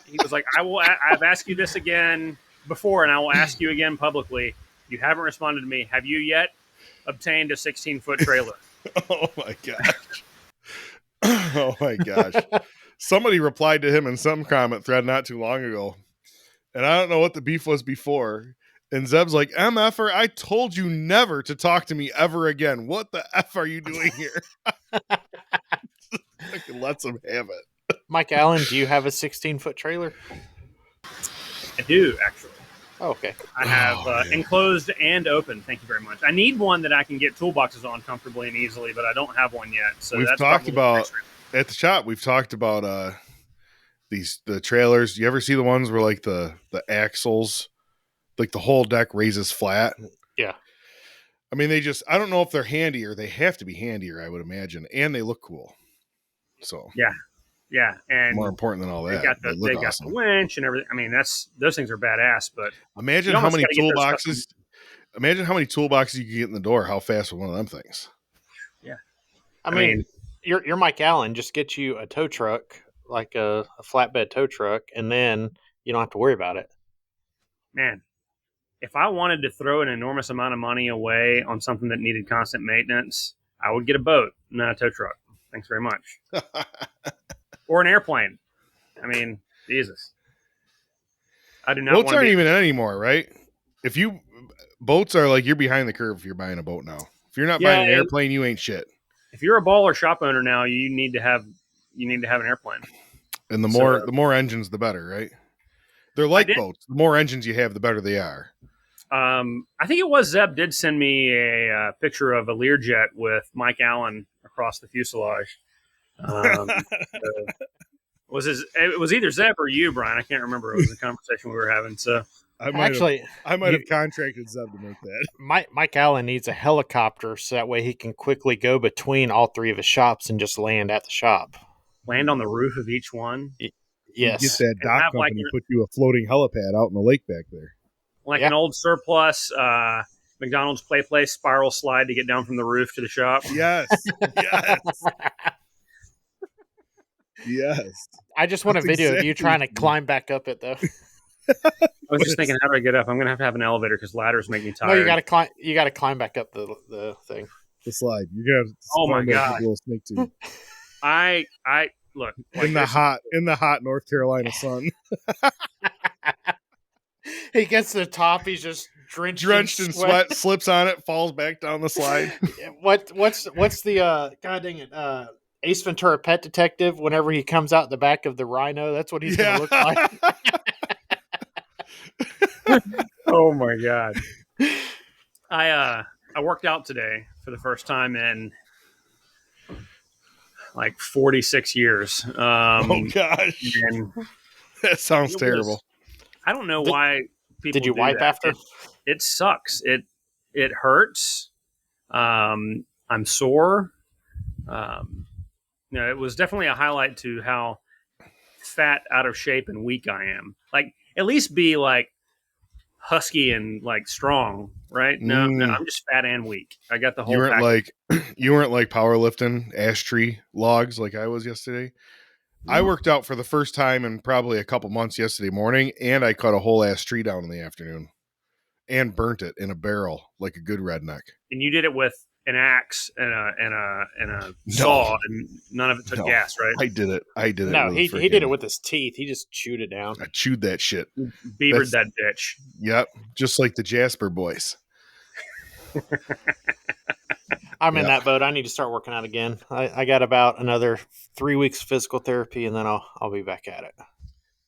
He was like, I've asked you this again before, and I will ask you again publicly. You haven't responded to me. Have you yet obtained a 16-foot trailer? Oh my gosh. Oh my gosh. Somebody replied to him in some comment thread not too long ago. And I don't know what the beef was before. And Zeb's like, MFer, I told you never to talk to me ever again. What the F are you doing here? Lets him have it. Mike Allen, do you have a 16-foot trailer? I do, actually. Oh, okay. I have enclosed and open. Thank you very much. I need one that I can get toolboxes on comfortably and easily, but I don't have one yet. So we've talked about at the shop. We've talked about the trailers. You ever see the ones where like the axles, like the whole deck raises flat? Yeah. I mean, I don't know if they're handier. They have to be handier, I would imagine, and they look cool. So yeah, and more important than all that, they got the winch and everything. I mean, those things are badass. But imagine how many toolboxes. Imagine how many toolboxes you can get in the door. How fast with one of them things? Yeah, I mean, you're Mike Allen. Just get you a tow truck, like a flatbed tow truck, and then you don't have to worry about it. Man, if I wanted to throw an enormous amount of money away on something that needed constant maintenance, I would get a boat, not a tow truck. Thanks very much. Or an airplane. I mean, Jesus. I do not. Boats aren't even anymore, right? Boats are like you're behind the curve if you're buying a boat now. If you're not buying an airplane, you ain't shit. If you're a baller shop owner now, you need to have an airplane. And the more engines, the better, right? They're like boats. The more engines you have, the better they are. I think it was Zeb did send me a picture of a Learjet with Mike Allen across the fuselage. It was either Zeb or you, Brian. I can't remember. It was a conversation we were having. So I might have contracted Zeb to make that. Mike Allen needs a helicopter so that way he can quickly go between all 3 of his shops and just land at the shop. Land on the roof of each one. Yes. Get that dock company put you a floating helipad out in the lake back there. Like an old surplus McDonald's play place spiral slide to get down from the roof to the shop. Yes. Yes. Yes. I just want That's a video of you exactly trying to what- climb back up it though. I was just thinking, how do I get up? I'm gonna have an elevator because ladders make me tired. No, you got to climb. You got to climb back up the thing. The slide. You got to Oh my climb that God. big little snake tube. I look like in the hot North Carolina sun. He gets to the top. He's just drenched in sweat, slips on it, falls back down the slide. What's the God dang it? Ace Ventura Pet Detective. Whenever he comes out the back of the rhino, that's what he's gonna look like. Oh my God. I worked out today for the first time in like 46 years. Oh gosh. And that sounds terrible. I don't know why people did you do wipe that. after? It sucks. It hurts. I'm sore. It was definitely a highlight to how fat, out of shape, and weak I am. Like, at least be like husky and like strong, right? No, I'm just fat and weak. I got the whole. You weren't like powerlifting ash tree logs like I was yesterday. I worked out for the first time in probably a couple months yesterday morning, and I cut a whole ass tree down in the afternoon and burnt it in a barrel like a good redneck. And you did it with an axe and a saw, and none of it took gas, right? I did it. No, he did it with his teeth. He just chewed it down. I chewed that shit. Beavered that bitch. Yep, just like the Jasper boys. I'm in that boat. I need to start working out again. I got about another 3 weeks of physical therapy, and then I'll be back at it.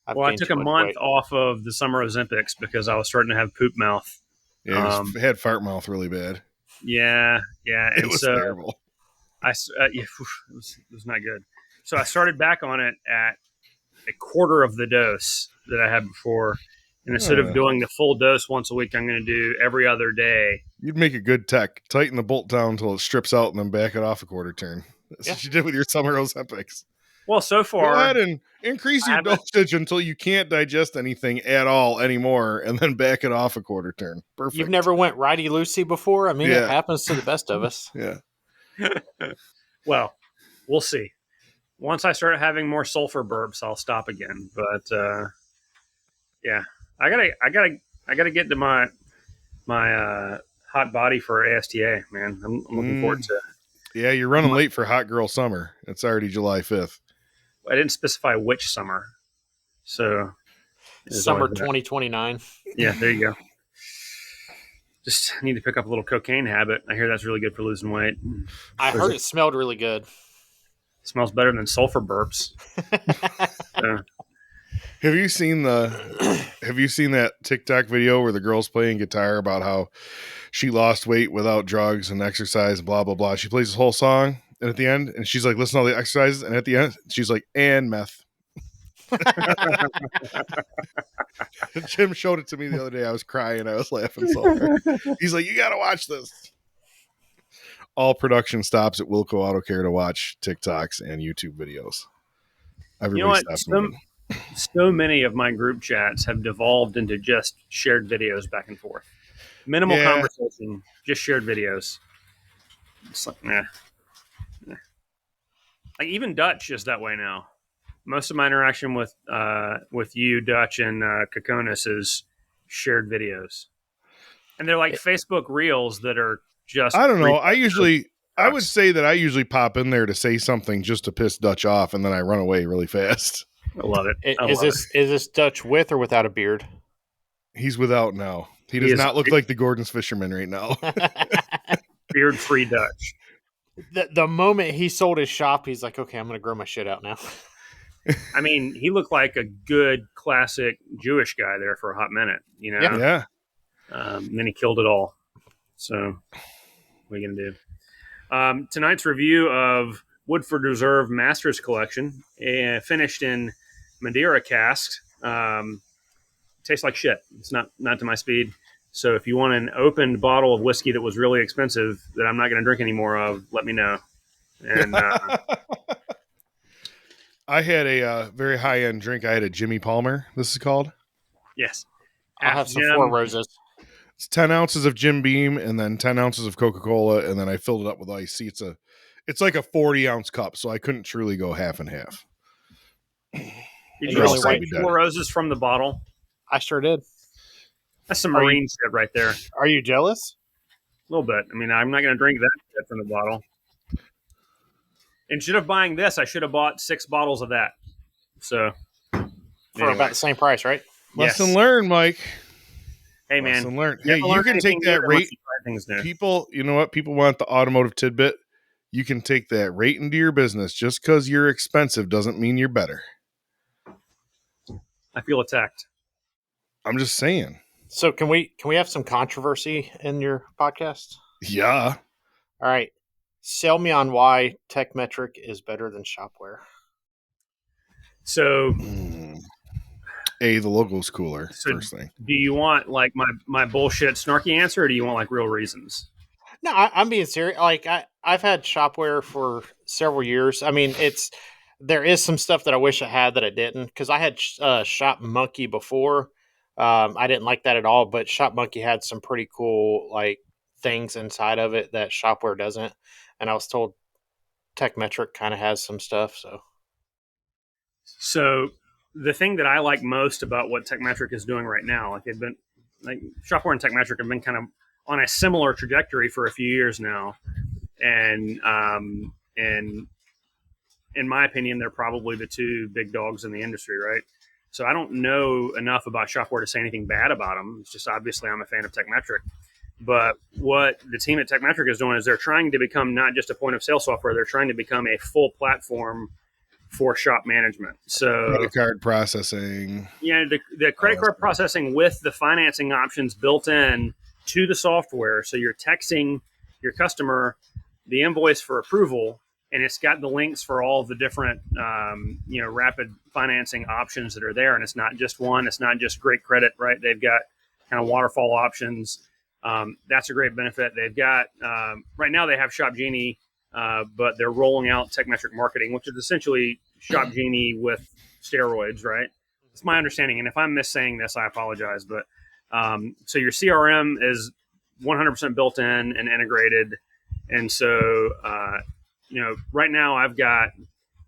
I took a month off of the summer Ozempics because I was starting to have poop mouth. Yeah, had fart mouth really bad. Yeah. It was terrible. It was not good. So I started back on it at a quarter of the dose that I had before. And instead of doing the full dose once a week, I'm going to do every other day. You'd make a good tech. Tighten the bolt down until it strips out and then back it off a quarter turn. That's what you did with your summer Ozempics. Well, so far, go ahead and increase your dosage until you can't digest anything at all anymore, and then back it off a quarter turn. Perfect. You've never went righty-loosey before? I mean, it happens to the best of us. Yeah. Well, we'll see. Once I start having more sulfur burps, I'll stop again. But yeah, I gotta get to my hot body for ASTA, man. I'm looking forward to it. Yeah, you're running late for Hot Girl Summer. It's already July 5th. I didn't specify which summer. So summer 2029. Yeah, there you go. Just need to pick up a little cocaine habit. I hear that's really good for losing weight. I heard it smelled really good. It smells better than sulfur burps. Have you seen that TikTok video where the girl's playing guitar about how she lost weight without drugs and exercise and blah blah blah? She plays this whole song, and at the end, and she's like, listen to all the exercises, and at the end, she's like, and meth. Jim showed it to me the other day. I was crying. I was laughing so hard. He's like, you got to watch this. All production stops at Wilco Auto Care to watch TikToks and YouTube videos. Everybody stops moving. So many of my group chats have devolved into just shared videos back and forth. Minimal conversation, just shared videos. It's like, nah. Like even Dutch is that way now. Most of my interaction with you, Dutch, and Kokonis is shared videos, and they're like Facebook Reels that are just. I don't know. I would say that I usually pop in there to say something just to piss Dutch off, and then I run away really fast. I love it. Is this Dutch with or without a beard? He's without now. He does not look like the Gordon's fisherman right now. Beard-free Dutch. The moment he sold his shop, he's like, okay, I'm going to grow my shit out now. I mean, he looked like a good classic Jewish guy there for a hot minute, you know? Yeah. And then he killed it all. So what are you going to do? Tonight's review of Woodford Reserve Masters Collection, finished in Madeira casks. Tastes like shit. It's not to my speed. So if you want an opened bottle of whiskey that was really expensive that I'm not going to drink any more of, let me know. And I had a very high-end drink. I had a Jimmy Palmer, this is called. Yes. I'll have some Four Roses. It's 10 ounces of Jim Beam and then 10 ounces of Coca-Cola, and then I filled it up with ice. See, it's like a 40-ounce cup, so I couldn't truly go half and half. Did And you the just only drink white- 4 roses from the bottle? I sure did. That's some Are marine you- shit right there. Are you jealous? A little bit. I mean, I'm not going to drink that shit from the bottle. Instead of buying this, I should have bought 6 bottles of that. So, For anyway. about the same price, right? Yes. Lesson learned, Mike. Hey, man. Lesson learned. Never Hey, you learn can take anything that new unless rate. you try things new. People, you know what? People want the automotive tidbit. You can take that right into your business. Just because you're expensive doesn't mean you're better. I feel attacked. I'm just saying. So can we have some controversy in your podcast? Yeah. All right. Sell me on why Tekmetric is better than Shopware. So, A, the logo's cooler, so first thing. do you want like my bullshit snarky answer, or do you want like real reasons? No, I'm being serious. Like I've had Shopware for several years. I mean, there is some stuff that I wish I had that I didn't, because I had Shop Monkey before. I didn't like that at all, but Shop Monkey had some pretty cool like things inside of it that Shopware doesn't. And I was told Tekmetric kind of has some stuff. So the thing that I like most about what Tekmetric is doing right now, like they've been like Shopware and Tekmetric have been kind of on a similar trajectory for a few years now, and in my opinion, they're probably the 2 big dogs in the industry, right? So I don't know enough about Shopware to say anything bad about them. It's just obviously I'm a fan of Tekmetric. But what the team at Tekmetric is doing is they're trying to become not just a point of sale software, they're trying to become a full platform for shop management. So credit card processing. Yeah, the credit card processing with the financing options built in to the software. So you're texting your customer the invoice for approval, and it's got the links for all the different rapid financing options that are there. And it's not just one. It's not just great credit, right? They've got kind of waterfall options. That's a great benefit. They've got right now they have Shop Genie, but they're rolling out Tekmetric Marketing, which is essentially Shop Genie with steroids, right? It's my understanding. And if I'm missaying this, I apologize. But so your CRM is 100% built in and integrated. And so, right now I've got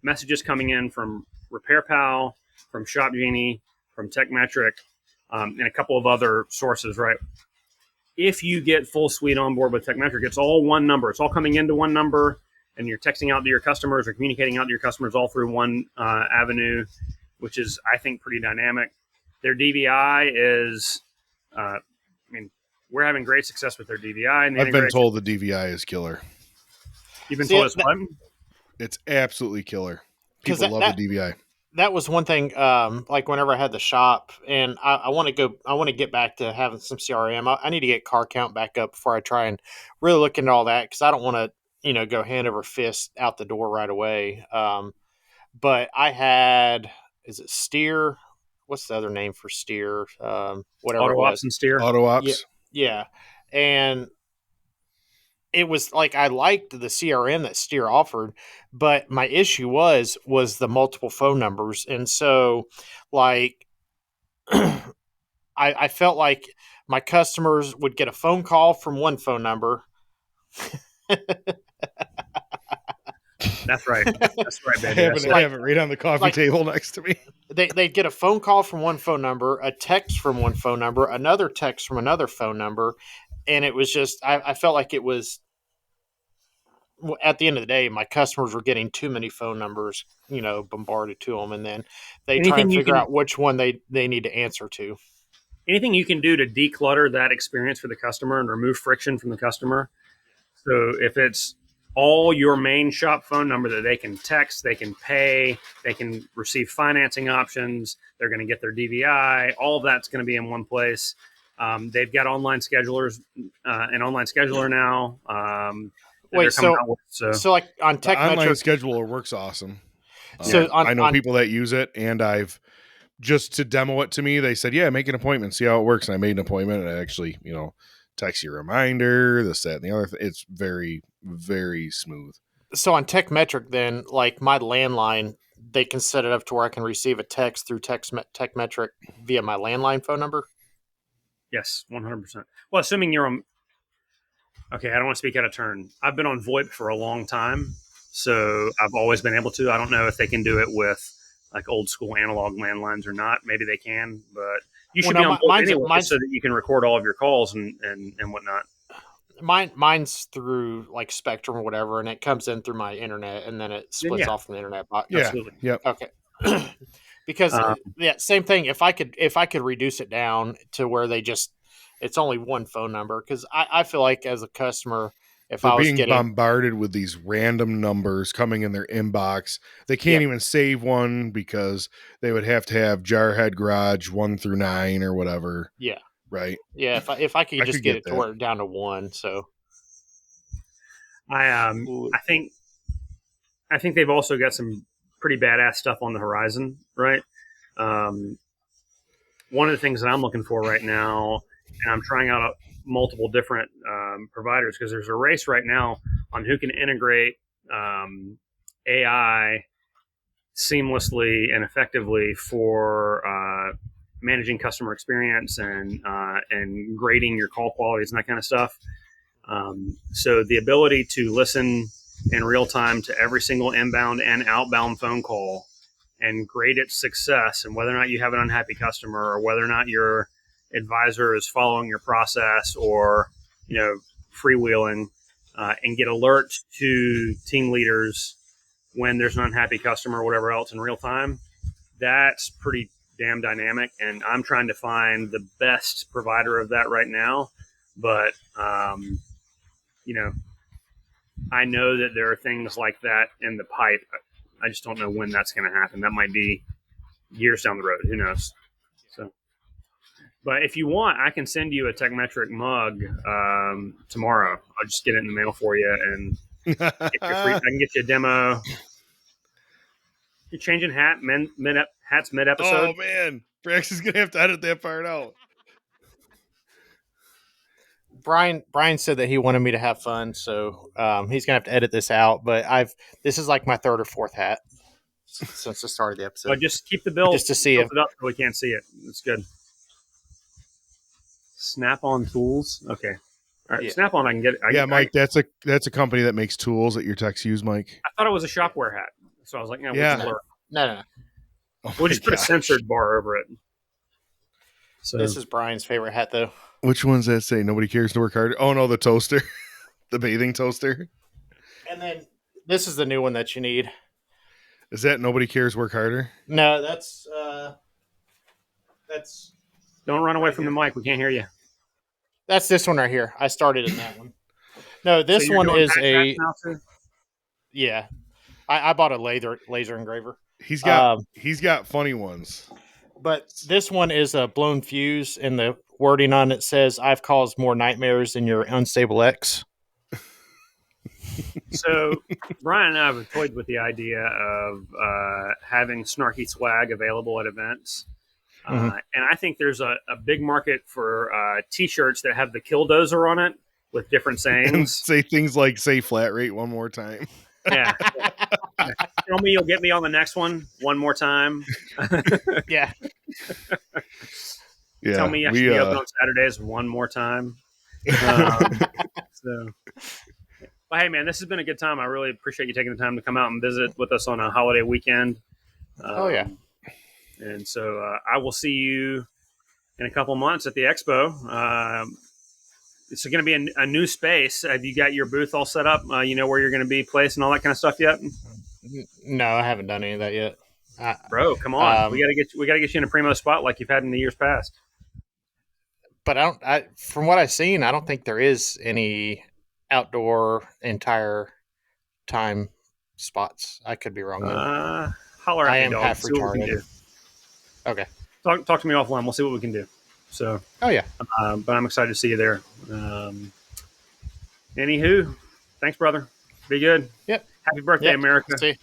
messages coming in from RepairPal, from Shop Genie, from Tekmetric, and a couple of other sources, right? If you get full suite on board with Tekmetric, it's all one number. It's all coming into one number, and you're texting out to your customers or communicating out to your customers all through one avenue, which is, I think, pretty dynamic. Their DVI is, we're having great success with their DVI. And I've been told the DVI is killer. You've been told it's what? It's absolutely killer. People love the DVI. That was one thing. Like whenever I had the shop, and I want to get back to having some CRM. I need to get car count back up before I try and really look into all that, because I don't want to, go hand over fist out the door right away. But I had, is it Steer? What's the other name for Steer? Whatever. Auto Ops and Steer. Auto Ops. Yeah. And it was like, I liked the CRM that Steer offered, but my issue was the multiple phone numbers. And so like, I felt like my customers would get a phone call from one phone number. That's right. That's right, baby. I have it right on the coffee table next to me. They'd get a phone call from one phone number, a text from one phone number, another text from another phone number. And it was just, I felt like it was, at the end of the day, my customers were getting too many phone numbers, bombarded to them. And then they try and figure out which one they need to answer to. Anything you can do to declutter that experience for the customer and remove friction from the customer. So if it's all your main shop phone number that they can text, they can pay, they can receive financing options, they're going to get their DVI, all of that's going to be in one place. They've got online schedulers, an online scheduler now. Wait, so like on Tekmetric, online scheduler works awesome. So I know people that use it, and I've just to demo it to me. They said, "Yeah, make an appointment, see how it works." And I made an appointment, and I actually, text you a reminder, this, that, and the other. It's very, very smooth. So on Tekmetric, then, like my landline, they can set it up to where I can receive a text through Tekmetric via my landline phone number. Yes, 100%. Well, assuming you're on. Okay, I don't want to speak out of turn. I've been on VoIP for a long time, so I've always been able to. I don't know if they can do it with like old school analog landlines or not. Maybe they can, but you Well, should no, be on board mine's anyway mine's so that you can record all of your calls and whatnot. mine's through like Spectrum or whatever, and it comes in through my internet, and then it splits Yeah. off from the internet box. Yeah. Absolutely. Yep. Okay. Because same thing. If I could reduce it down to where it's only one phone number, because I feel like as a customer, if They're I was being getting bombarded with these random numbers coming in their inbox. They can't even save one because they would have to have Jarhead Garage 1 through 9 or whatever. yeah, Right. yeah, if I could I just could get get it to that. where down to one, so I think they've also got some pretty badass stuff on the horizon, right? One of the things that I'm looking for right now, and I'm trying out multiple different providers because there's a race right now on who can integrate AI seamlessly and effectively for managing customer experience and grading your call qualities and that kind of stuff. So the ability to listen in real time to every single inbound and outbound phone call and grade its success and whether or not you have an unhappy customer or whether or not your advisor is following your process or freewheeling and get alerts to team leaders when there's an unhappy customer or whatever else in real time. That's pretty damn dynamic, and I'm trying to find the best provider of that right now. But I know that there are things like that in the pipe. I just don't know when that's going to happen. That might be years down the road. Who knows? So, but if you want, I can send you a Tekmetric mug tomorrow. I'll just get it in the mail for you, and if you're free, I can get you a demo. You're changing hats mid episode. Oh man, Brax is gonna have to edit that part out. Bryan said that he wanted me to have fun, so he's gonna have to edit this out. But this is like my third or fourth hat since the start of the episode. But just keep the bill just to see it up so we can't see it. It's good. Snap-on tools. Okay. All right. Yeah. Snap-on. I can get it. Mike. That's a company that makes tools that your techs use, Mike. I thought it was a shopware hat, so I was like, no. We'll just put a censored bar over it. So this is Brian's favorite hat, though. Which ones that say nobody cares to work harder? Oh no, the toaster, the bathing toaster. And then this is the new one that you need. Is that nobody cares work harder? No, that's. Don't run away from the mic. We can't hear you. That's this one right here. I started in that one. No, this one is a. Yeah, I bought a laser engraver. He's got funny ones. But this one is a blown fuse, and the wording on it says, "I've caused more nightmares than your unstable ex." So, Bryan and I have toyed with the idea of having snarky swag available at events. And I think there's a big market for T-shirts that have the Killdozer on it with different sayings. And say things like, say flat rate one more time. Yeah. Tell me you'll get me on the next one more time. Yeah. Yeah. Tell me I should be open on Saturdays one more time. So, but hey, man, this has been a good time. I really appreciate you taking the time to come out and visit with us on a holiday weekend. Yeah. And so I will see you in a couple months at the Expo. It's going to be a new space. Have you got your booth all set up? You know where you're going to be placed and all that kind of stuff yet? No, I haven't done any of that yet. Bro, come on. We got to get you in a primo spot like you've had in the years past. But from what I've seen, I don't think there is any outdoor entire time spots. I could be wrong though. Holler at I me, am dog. half See what we can do. Okay. Talk to me offline. We'll see what we can do. So. Oh yeah. But I'm excited to see you there. Anywho, thanks, brother. Be good. Yep. Happy birthday, America. See you.